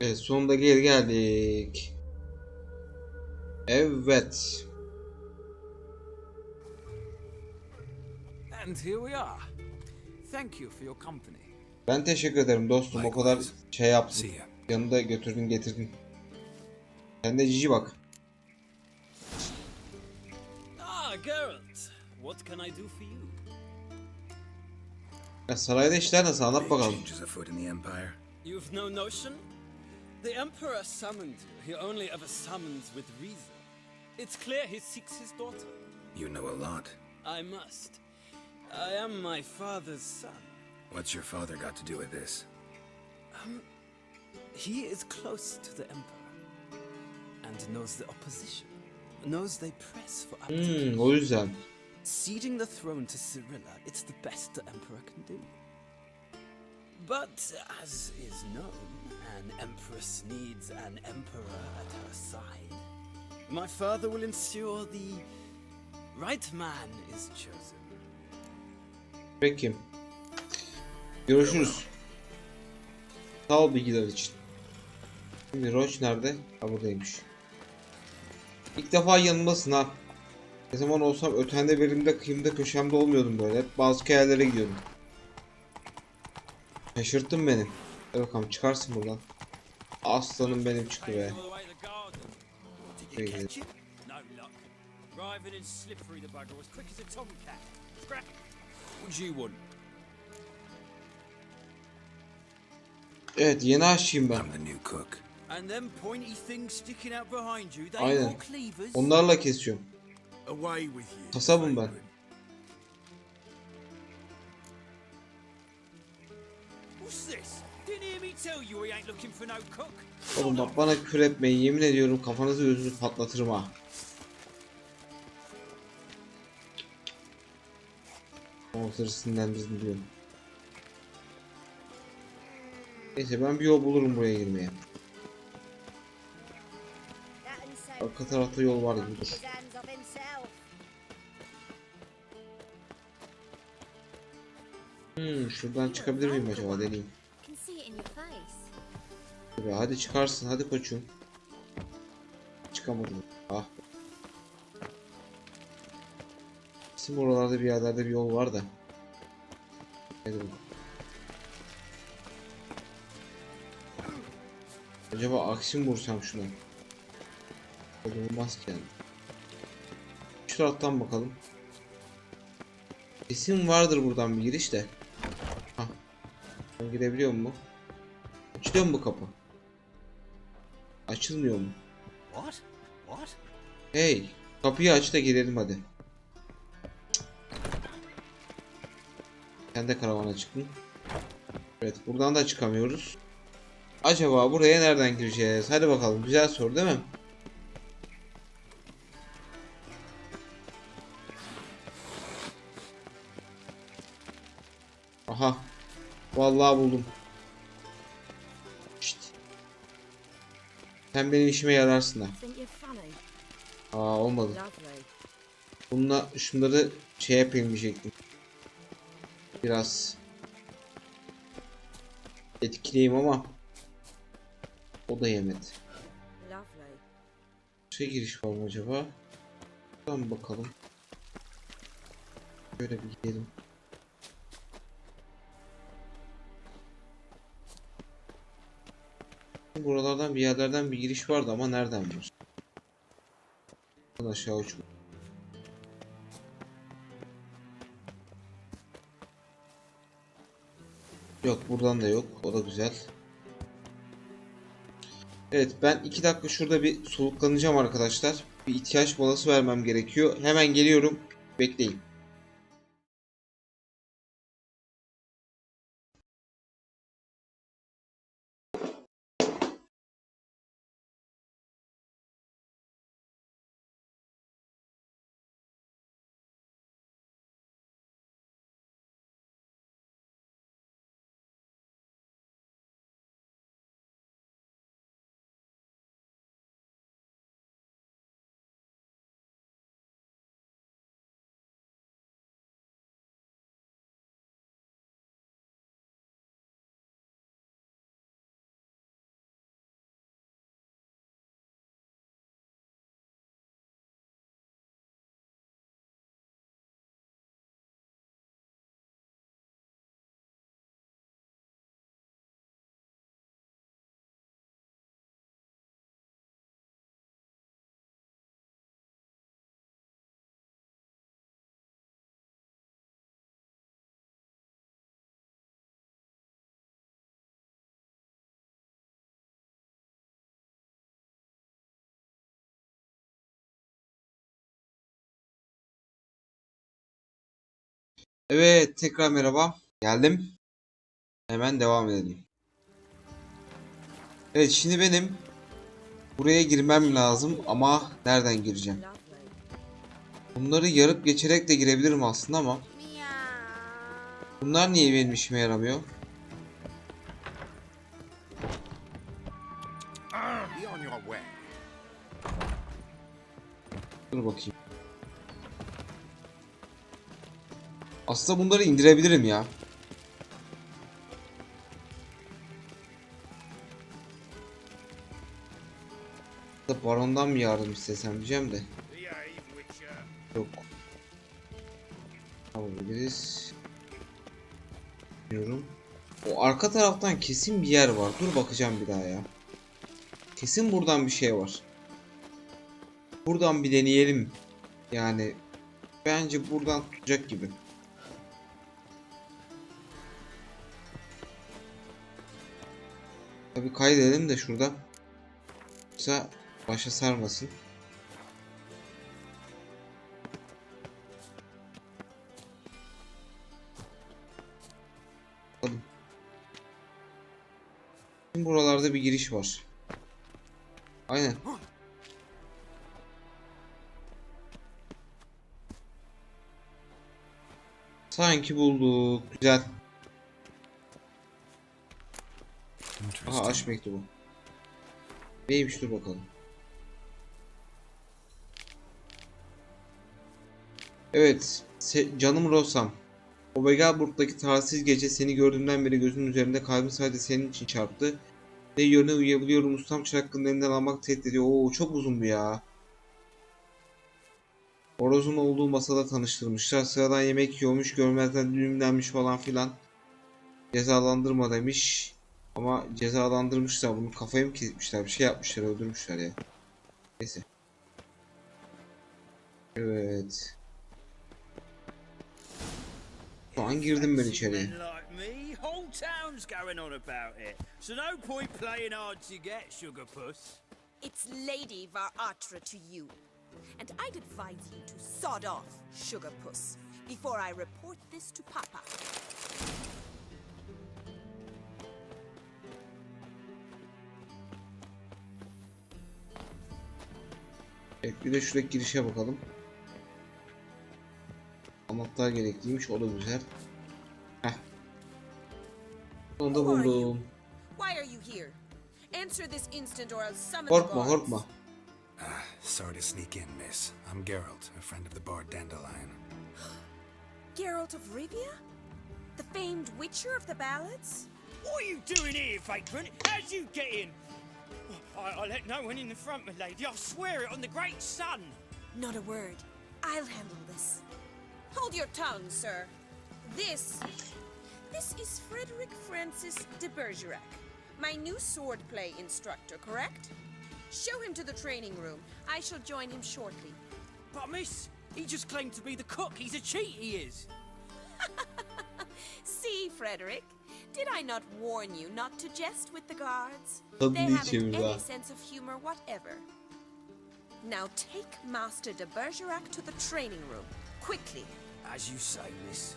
Evet, sonunda geri geldik. Evet. And here we are. Thank you for your company. Ben teşekkür ederim dostum. O kadar şey yaptın. See ya. Yanında götürdün getirdin. Sen de cici bak. Ah, Geralt. What can I do for you? Ya sarayda işler nasıl? Anlat Big bakalım. changes afoot in the Empire. You've no notion? The Emperor summoned you. He only ever summons with reason. It's clear he seeks his daughter. You know a lot. I must. I am my father's son. What's your father got to do with this? He is close to the Emperor and knows the opposition. Knows they press for upkeep. O yüzden. Ceding the throne to Cyrilla, it's the best the Emperor can do. But as is known, an empress needs an emperor at her side. My father will ensure the right man is chosen. Peki. Görüşürüz. Sağ ol bilgiler için. Şimdi Roach nerede? Ha, buradaymış. İlk defa yanımdasın ha. Ne zaman olsam ötende verimde kıyımda köşemde olmuyordum böyle. Hep bazı yerlere gidiyordum. Şaşırttın beni. Hadi bakalım çıkarsın buradan. Aslanım benim çıktı be. Peki. Driving in slippery the bugger, as quick as a tomcat. Scrap. What do you want? Evet, yeni aşçıyım ben. I'm the new cook. And them pointy things sticking out behind you, they Aynen. your cleavers? Onlarla kesiyorum. Away with you. Kasabım ben. What's this? Didn't hear me tell you we ain't looking for no cook. Oğlum bak, bana küfür etmeyin, yemin ediyorum kafanızı gözünüzü patlatırım ha. O sinirlendirdim diyorum. Neyse, ben bir yol bulurum buraya girmeye. Arka tarafta yol var gibi dur. Şuradan çıkabilir miyim acaba, deneyeyim. Hadi çıkarsın, hadi koçum. Çıkamadım. Ah. Bizim oralarda bir yerlerde bir yol var da. Hadi bakalım. Acaba aksi mi vursam şuna? Olmaz ki yani. Şu taraftan bakalım. Kesin vardır buradan bir giriş de. Hah. Ben girebiliyor mu? Açılıyor mu bu kapı? Açılmıyor mu? What? What? Hey, kapıyı aç da girelim hadi. Sen de karavana çıktın. Evet, buradan da çıkamıyoruz. Acaba buraya nereden gireceğiz? Hadi bakalım, güzel soru değil mi? Aha. Vallahi buldum. Şşt. Sen benim işime yararsın ha. Aa, olmadı. Bununla şunları şey yapayım diyecektim. Biraz etkileyim ama o da yemedi. Şey, giriş var mı acaba? Tamam, bakalım. Şöyle bir gidelim. Buralardan bir yerlerden bir giriş vardı ama nereden var? Aşağı uç. Yok, buradan da yok. O da güzel. Evet, ben 2 dakika şurada bir soluklanacağım arkadaşlar. Bir ihtiyaç molası vermem gerekiyor. Hemen geliyorum. Bekleyin. Evet, tekrar merhaba. Geldim. Hemen devam edelim. Evet, şimdi benim buraya girmem lazım ama nereden gireceğim? Bunları yarıp geçerek de girebilirim aslında ama bunlar niye benim işime yaramıyor? Be on your way. Dur bakayım. Aslında bunları indirebilirim ya. Baron'dan mı yardım istesem diyeceğim de. Yok. Alabiliriz. Bilmiyorum. O arka taraftan kesin bir yer var. Dur bakacağım bir daha ya. Kesin buradan bir şey var. Buradan bir deneyelim. Yani bence buradan tutacak gibi. Tabii kaydedelim de şurada. Yoksa başa sarmasın. Bakalım. Şimdi buralarda bir giriş var. Aynen. Sanki bulduk. Güzel. Aha, aşk mektubu. Neymiş, dur bakalım. Evet. Canım Rosam. O Vegaburg'daki talihsiz gece seni gördüğümden beri gözümün üzerinde, kalbim sadece senin için çarptı. Ne yöne uyuyabiliyorum, ustam çıraklığını elinden almak tehdit ediyor. Oo, çok uzun bu ya. Oroz'un olduğu masada tanıştırmışlar. Sıradan yemek yiyormuş, görmezden düğümlenmiş falan filan. Cezalandırma demiş. Ama cezalandırmışlar bunu, kafayı mı kesmişler, bir şey yapmışlar, öldürmüşler ya. Neyse. Evet. Şu an girdim ben içeriye. It's Lady Varatra to you. And I'd advise you to sod off, Sugar Puss, before I report this to Papa. Evet, bir de şuradaki girişe bakalım. Anahtar gerekliymiş, o da güzel. Heh. Onu da buldum. Why are you here? Answer this instant or I'll summon the Korkma, guards. korkma. Sorry to sneak in, miss. I'm Geralt, a friend of the bard Dandelion. Geralt of Rivia? The famed witcher of the ballads? What are you doing here, vagrant? How'd you get in? I let no one in the front, my lady. I swear it on the great sun. Not a word. I'll handle this. Hold your tongue, sir. This is Frederick Francis de Bergerac, my new swordplay instructor, correct? Show him to the training room. I shall join him shortly. But miss, he just claimed to be the cook. He's a cheat, he is. See, Frederick, did I not warn you not to jest with the guards? Tabii They haven't niçin any ya? sense of humor whatever. Now take Master de Bergerac to the training room, quickly. As you say, miss.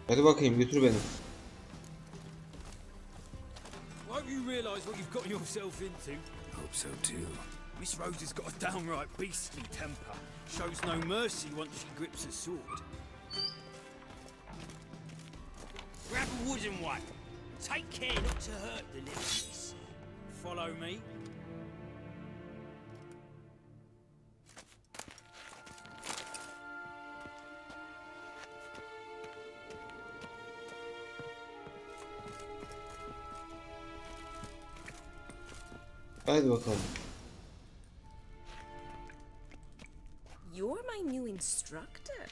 Hadi bakayım, götür beni. Won't you realise what you've got yourself into? Hope so too. Miss Rose has got a downright beastly temper. Shows no mercy once she grips a sword. Grab a wooden one. Take care not to hurt the little miss. Follow me. Hadi bakalım. You're my new instructor.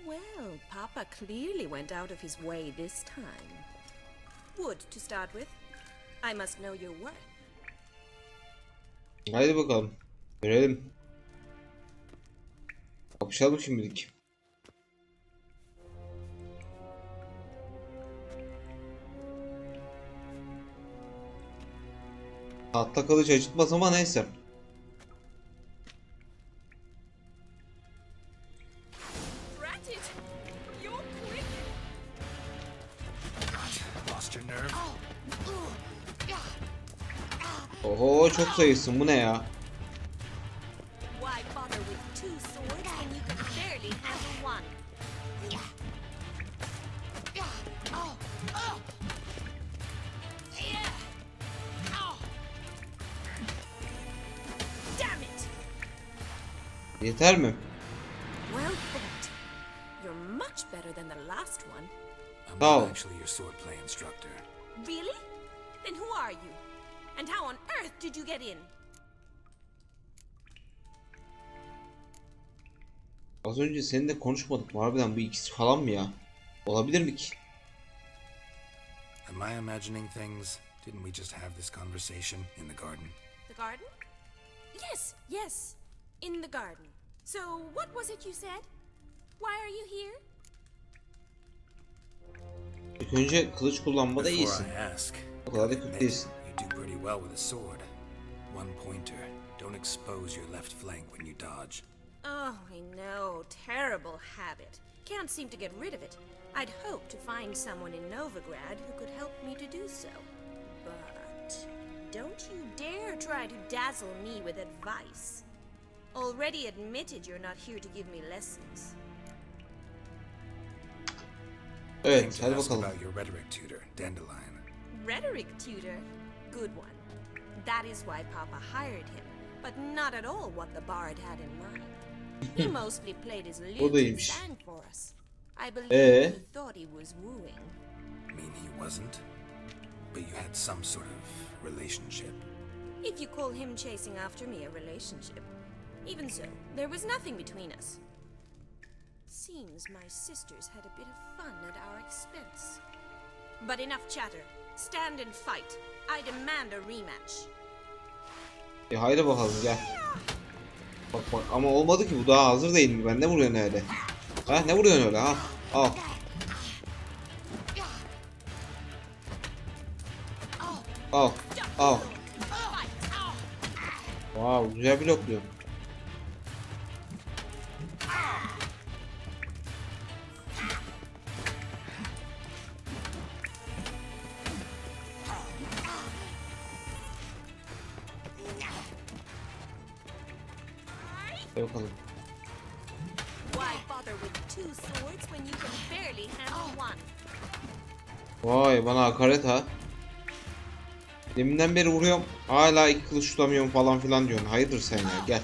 Well, Papa clearly went out of his way this time. Wood to start with. I must know your worth. Hadi bakalım. Görelim. Kapışalım şimdilik. Tahta kılıç acıtmaz ama neyse. Lost your nerve? Oho, çok zayıfsın, bu ne ya? Why bother with two swords when you can barely handle one? Damn it! Yeter mi? Well fought. You're much better than the last one. I'm Oh. not actually your swordplay instructor. Really? Then who are you? And how on earth did you get in? Az önce seninle konuşmadık mı? Harbiden bu ikisi falan mı ya? Olabilir mi ki? Am I imagining things? Didn't we just have this conversation in the garden? The garden? Yes, yes. In the garden. So, what was it you said? Why are you here? İlk önce kılıç kullanmada Before iyisin. I ask, O kadar da admit, kötü değilsin. you do pretty well with a sword. One pointer. Don't expose your left flank when you dodge. Oh, I know. Terrible habit. Can't seem to get rid of it. I'd hope to find someone in Novigrad who could help me to do so. But don't you dare try to dazzle me with advice. Already admitted you're not here to give me lessons. Evet, Came to hadi ask bakalım. about your rhetoric tutor, Dandelion. Rhetoric tutor? Good one. That is why Papa hired him, but not at all what the bard had in mind. He mostly played his lute and iyiymiş. sang for us. I believe he thought he was wooing. Mean he wasn't? But you had some sort of relationship. If you call him chasing after me a relationship. Even so, there was nothing between us. Seems my sisters had a bit of fun at our expense. But enough chatter. Stand and fight. I demand a rematch. Haydi bakalım gel. Bak bak ama olmadı ki, bu daha hazır değil mi? Ben ne vuruyorsun öyle? Ha ne vuruyorsun öyle ha? Al. Al. Al. Wow, güzel blokluyor. Hadi bakalım. Why bother with two swords when you can barely handle one? Vay bana hakaret ha. Deminden beri vuruyorum. Hala iki kılıç tutamıyorum falan filan diyorsun. Hayırdır sen ya, gel.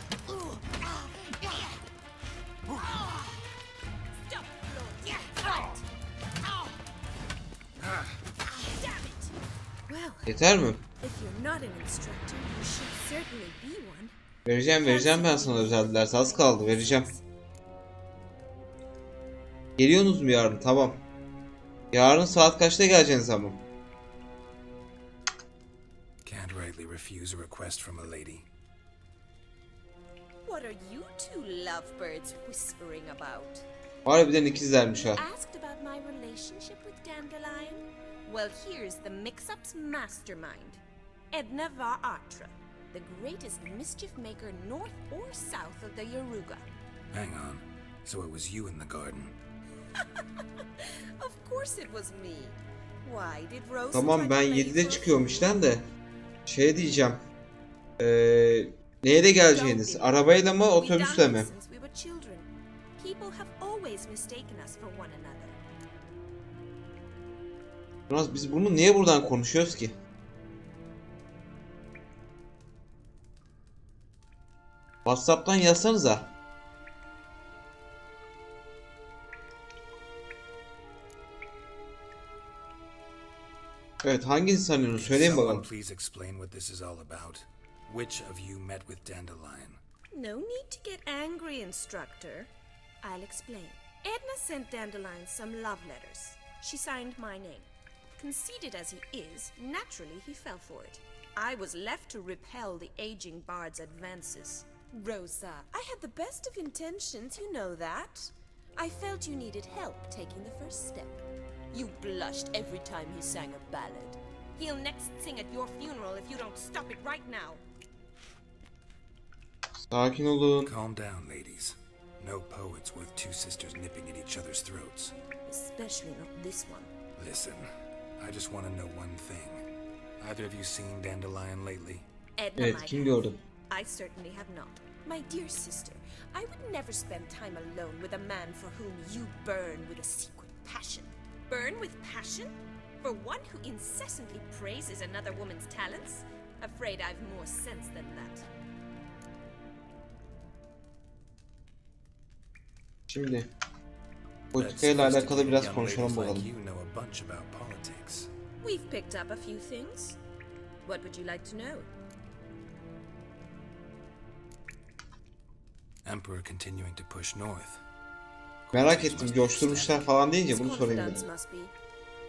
Yeter mi? Vereceğim ben sana özel ders. Az kaldı, vereceğim. Geliyorsunuz mu yarın? Tamam. Yarın saat kaçta geleceksiniz ama? Can't rightly refuse a request from a lady. What are you two lovebirds whispering about? Harbiden ikizlermiş ha. Asked about my relationship with Dandelion? Well, here's the mix-up's mastermind. Edna va Atra, the greatest mischief maker north or south of the Yaruga. Hang on. So it was you in the garden. Of course it was me. Why did Rose? Tamam ben 7'de çıkıyorum işten de. Şey diyeceğim. Neyle geleceğiniz? Arabayla mı, otobüsle mi? Biz bunu niye buradan konuşuyoruz ki? WhatsApp'tan yazsanıza. Evet, hangisini sanıyorsun? Söyleyin bakalım. Please explain what this is all about. Which of you met with Dandelion? No need to get angry, instructor. I'll explain. Edna sent Dandelion some love letters. She signed my name. Conceited as he is, naturally he fell for it. I was left to repel the aging bard's advances. Rosa, I had the best of intentions, you know that. I felt you needed help taking the first step. You blushed every time he sang a ballad. He'll next sing at your funeral if you don't stop it right now. Sakin olun. Calm down, ladies. No poet's worth two sisters nipping at each other's throats. Especially not this one. Listen, I just want to know one thing. Either of you seen Dandelion lately? Edna Evet, might kim have. gördü? I certainly have not. My dear sister, I would never spend time alone with a man for whom you burn with a secret passion. Burn with passion? For one who incessantly praises another woman's talents? Afraid I've more sense than that. Şimdi politikayla alakalı biraz konuşalım bakalım. We've picked up a few things. What would you like to know? Emperor continuing to push north. Merak ettim, coşturmuşlar falan deyince bunu sorayım dedim.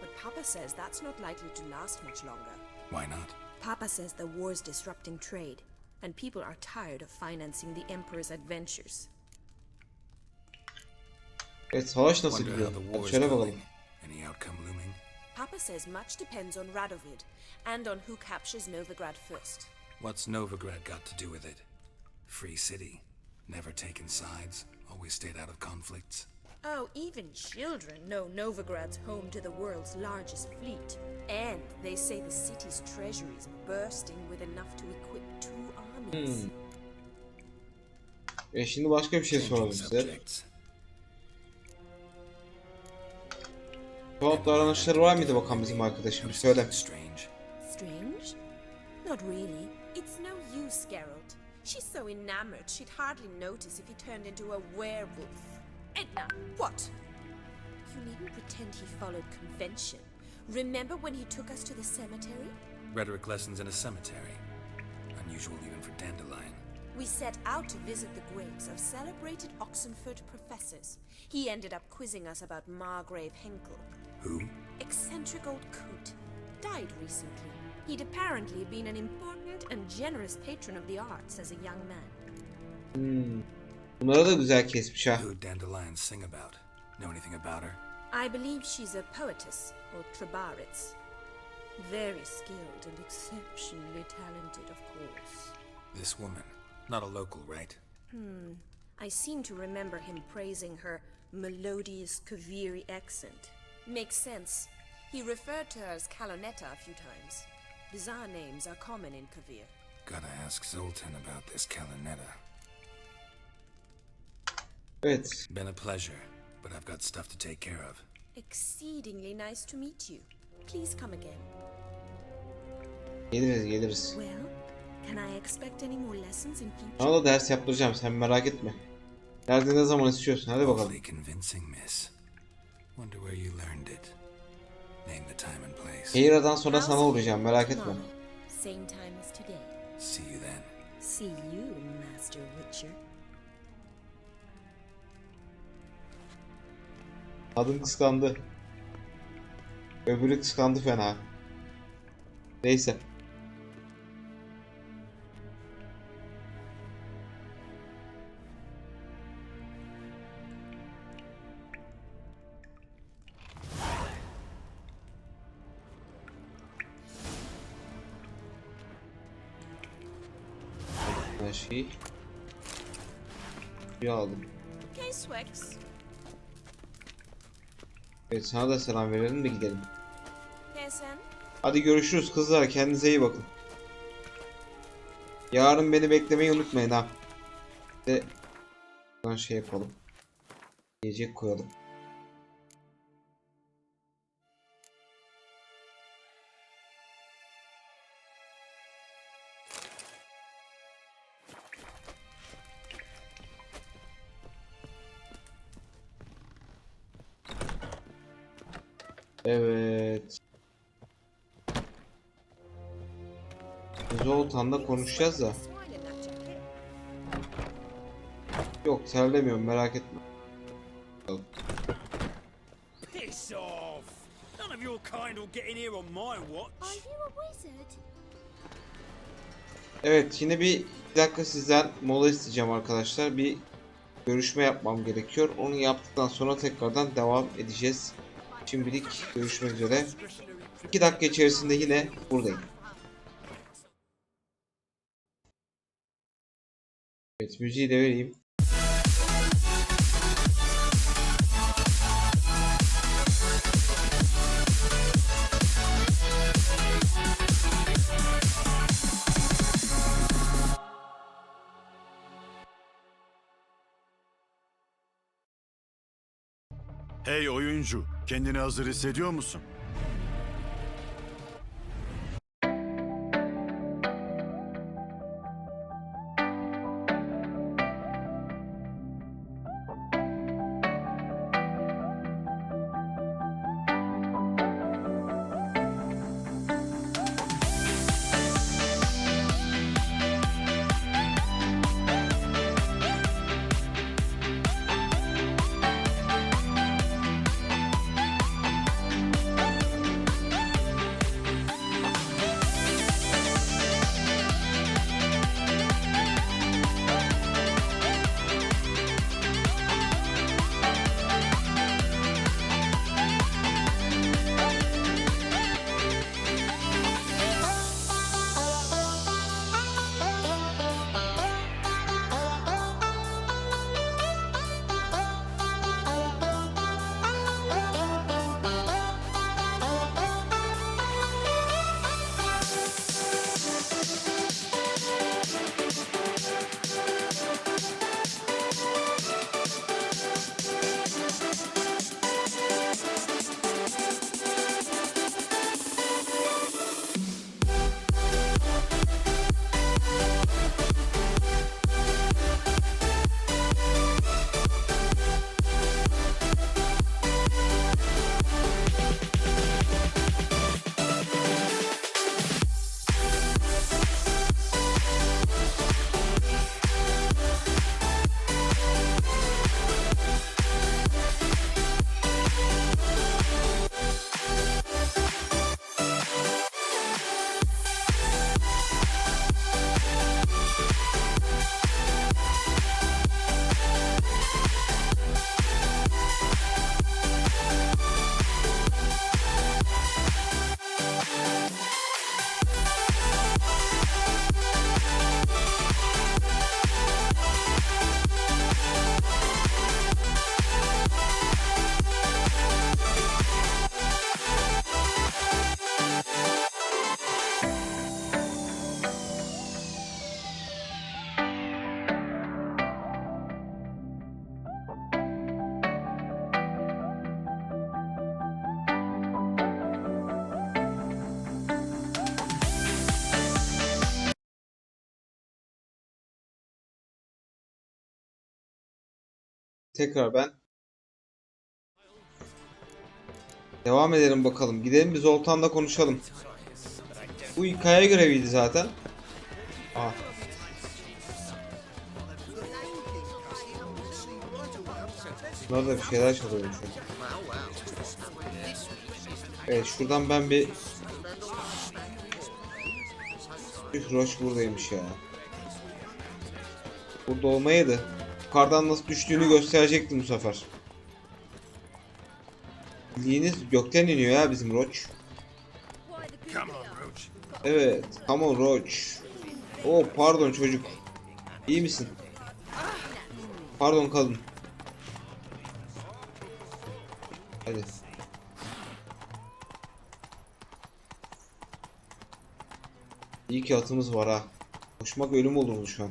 But Papa says that's not likely to last much longer. Why not? Papa says the war's disrupting trade. and people are tired of financing the Emperor's adventures. Evet, savaş nasıl Wonder gidiyor? how the Hadi war's şöyle going. bakalım. Any outcome looming? Papa says much depends on Radovid, and on who captures Novigrad first. What's Novigrad got to do with it? Free city. Never taken sides. Always stayed out of conflicts. Oh, even children know Novigrad's home to the world's largest fleet. And they say the city's treasury is bursting with enough to equip 2 armies. Şimdi başka bir şey soralım Changing size. subjects. Tuhaf davranışları var mıydı bakalım bizim arkadaşım? Bir söyle. Strange. Strange? Not really. It's no use, Geralt. She's so enamored she'd hardly notice if he turned into a werewolf. Edna, what? You needn't pretend he followed convention. Remember when he took us to the cemetery? Rhetoric lessons in a cemetery. Unusual even for Dandelion. We set out to visit the graves of celebrated Oxenford professors. He ended up quizzing us about Margrave Henkel. Who? Eccentric old coot. Died recently. He'd apparently been an important and generous patron of the arts as a young man. Bunlara da güzel kesmiş ha. Who Dandelions sing about? Know anything about her? I believe she's a poetess, or Trebaritz. Very skilled and exceptionally talented, of course. This woman. Not a local, right? I seem to remember him praising her melodious Kaviri accent. Makes sense. He referred to her as Calonetta a few times. Bizarre names are common in Kavir. Gotta ask Zoltan about this Kalinetta. Evet. Been a pleasure, but I've got stuff to take care of. Exceedingly nice to meet you. Please come again. Geliriz. Well, can I expect any more lessons in future? Sana da ders yaptıracağım, sen merak etme. Nerede ne zaman istiyorsun, hadi bakalım. Awfully convincing, miss. Wonder where you learned it. Name the time and place. Heira'dan sonra sana uğrayacağım, merak etme. Tomorrow, same time as today. See you then. See you, Master Witcher. Kadın kıskandı. Öbürü kıskandı fena. Neyse. Her şeyi bir aldım. Okay, Swex. Evet, sana da selam verelim de gidelim. Pearson. Hadi görüşürüz kızlar, kendinize iyi bakın. Yarın beni beklemeyi unutmayın ha. Ve buradan şey yapalım. Gece koyalım. Evet. Zoltan'la konuşacağız da. Yok, terlemiyorum, merak etme. Piss off! None of your kind will get in here on my watch. Are you a wizard? Evet, yine bir dakika sizden mola isteyeceğim arkadaşlar. Bir görüşme yapmam gerekiyor. Onu yaptıktan sonra tekrardan devam edeceğiz. Şimdilik görüşmek üzere. 2 dakika içerisinde yine buradayım. Evet, müziği de vereyim. Hey oyuncu, kendini hazır hissediyor musun? tekrar ben. Devam edelim bakalım. Gidelim bir Zoltan'la konuşalım. Bu hikaye göreviydi zaten. Aa. Bunlar da bir şeyler çalıyormuş. Evet, şuradan ben bir... Roş buradaymış ya. Burada olmayaydı. Yukarıdan nasıl düştüğünü gösterecektim bu sefer. Bildiğiniz gökten iniyor ya bizim Roach. Evet, come on Roach. Oh pardon çocuk. İyi misin? Pardon kadın. Hadi. İyi ki atımız var ha. Koşmak ölüm olurdu şu an.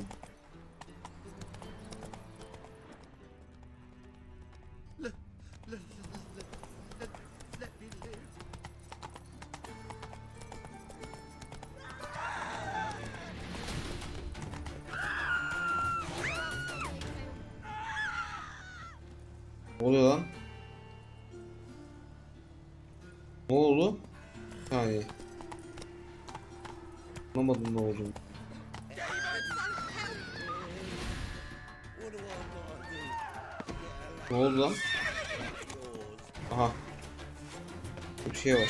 Ne oluyor lan? Ne oldu? Yani. Anlamadım ne oldu. Ne oldu lan? Aha. Bir şey var.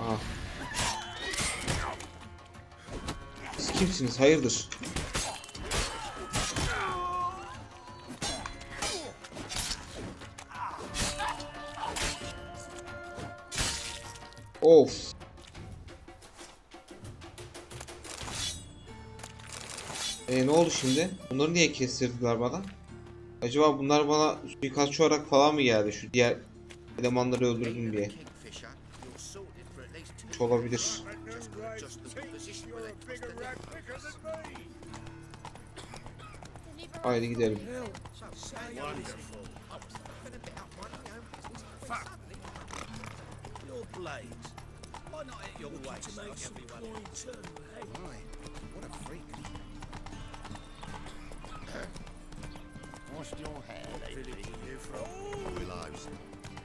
Aha. Siz kimsiniz? Hayırdır? Of. Ne oldu şimdi? Bunları niye kestirdiler bana? Acaba bunlar bana suikastçı olarak falan mı geldi? Şu diğer elemanları öldürdüm diye. Hiç olabilir. Haydi gidelim.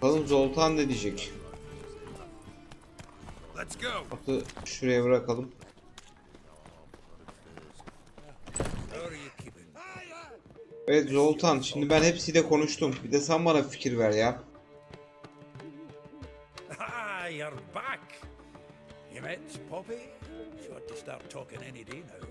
Bakalım Zoltan ne diyecek? Atı şuraya bırakalım. Evet Zoltan, şimdi ben hepsiyle konuştum. Bir de sen bana fikir ver ya. You're back. You met Poppy? She ought to start talking any day now.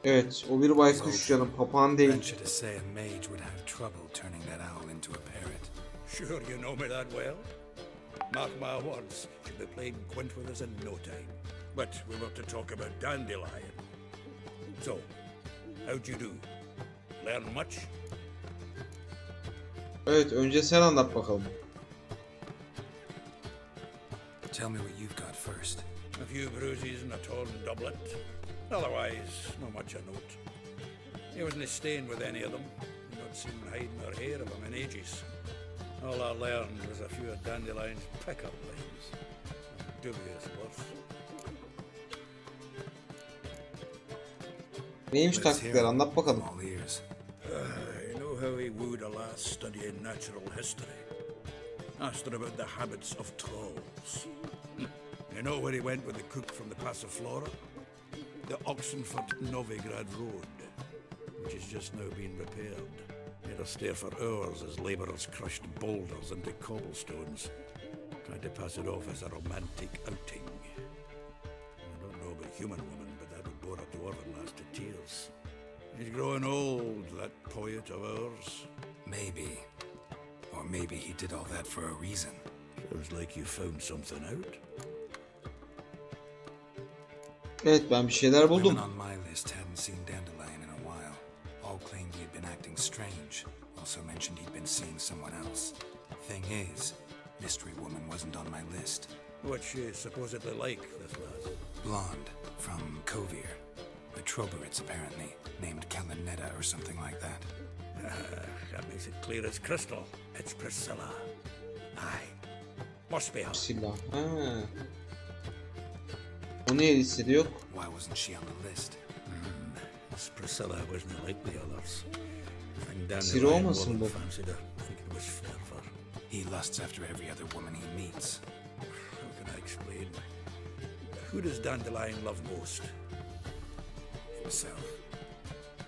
Evet, o bir baykuş canım, papağan değil. Venture to say a mage would have trouble turning that owl into a parrot. Sure you know me that well? Mark my words, she'll be playing quint with us in no time. But we were to talk about Dandelion. So, how'd you do? Learn much? Evet, önce sen anlat bakalım. Tell me what you've got first. A few bruises and a torn doublet. Otherwise, not much a note. He wasn't staying with any of them. Not seen hiding or hair of him in ages. All I learned was a few of Dandelion's pick-up lines. Dubious worth. Neymiş taktikler, anlat bakalım. I know how he wooed a lass studying natural history. Asked her about the habits of trolls. You know where he went with the cook from the Passiflora? The Oxenford-Novigrad Road, which has just now been repaired. Made us stare for hours as labourers crushed boulders into cobblestones, tried to pass it off as a romantic outing. I don't know about human women, but that would bore a dwarven lass to tears. He's growing old, that poet of ours. Maybe. Or maybe he did all that for a reason. Sounds like you found something out. Evet, ben bir şeyler buldum. Women on my list hadn't seen Dandelion in a while. All claimed he had been acting strange. Also mentioned he'd been seeing someone else. Thing is, Mystery Woman wasn't on my list. What's she supposedly like, this lad? Blonde, from Kovir. The Troberits, apparently, named Kalinetta or something like that. That makes it clear as crystal. It's Priscilla. Aye. Must be her. Silah. Ha. O niye listede yok? Why wasn't she on the list? This Priscilla wasn't like the others. Siri olmasın bu? Fancied her. I think it was further. He lusts after every other woman he meets. How can I explain? Who does Dandelion love most? Himself.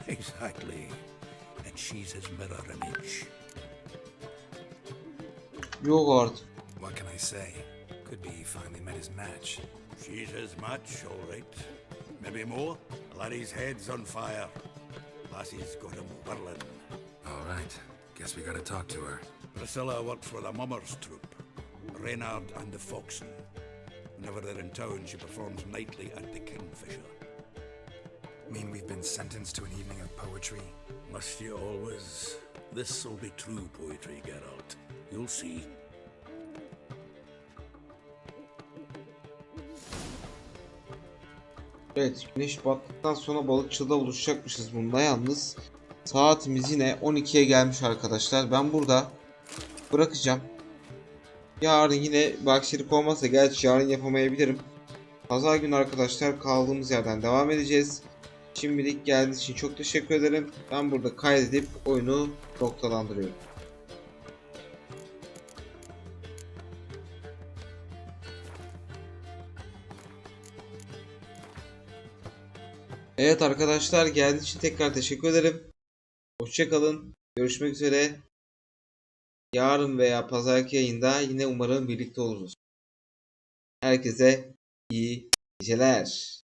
Exactly. And she's his mirror image. Yok artık. What can I say? Could be he finally met his match. She's his match, all right. Maybe more. Laddie's head's on fire. Lassie's got him whirling. All right. Guess we gotta talk to her. Priscilla works for the Mummers troupe. Reynard and the Foxen. Whenever they're in town, she performs nightly at the Kingfisher. Mean we've been sentenced to an evening of poetry? Must you always? This'll be true poetry, Geralt. You'll see. Evet, güneş battıktan sonra balıkçıda buluşacakmışız bunda. Yalnız saatimiz yine 12'ye gelmiş arkadaşlar. Ben burada bırakacağım. Yarın yine bir aksilik olmazsa, gerçi yarın yapamayabilirim. Pazar günü arkadaşlar kaldığımız yerden devam edeceğiz. Şimdilik geldiğiniz için çok teşekkür ederim. Ben burada kaydedip oyunu noktalandırıyorum. Evet arkadaşlar, geldiğiniz için tekrar teşekkür ederim. Hoşça kalın. Görüşmek üzere. Yarın veya pazarki yayında yine umarım birlikte oluruz. Herkese iyi geceler.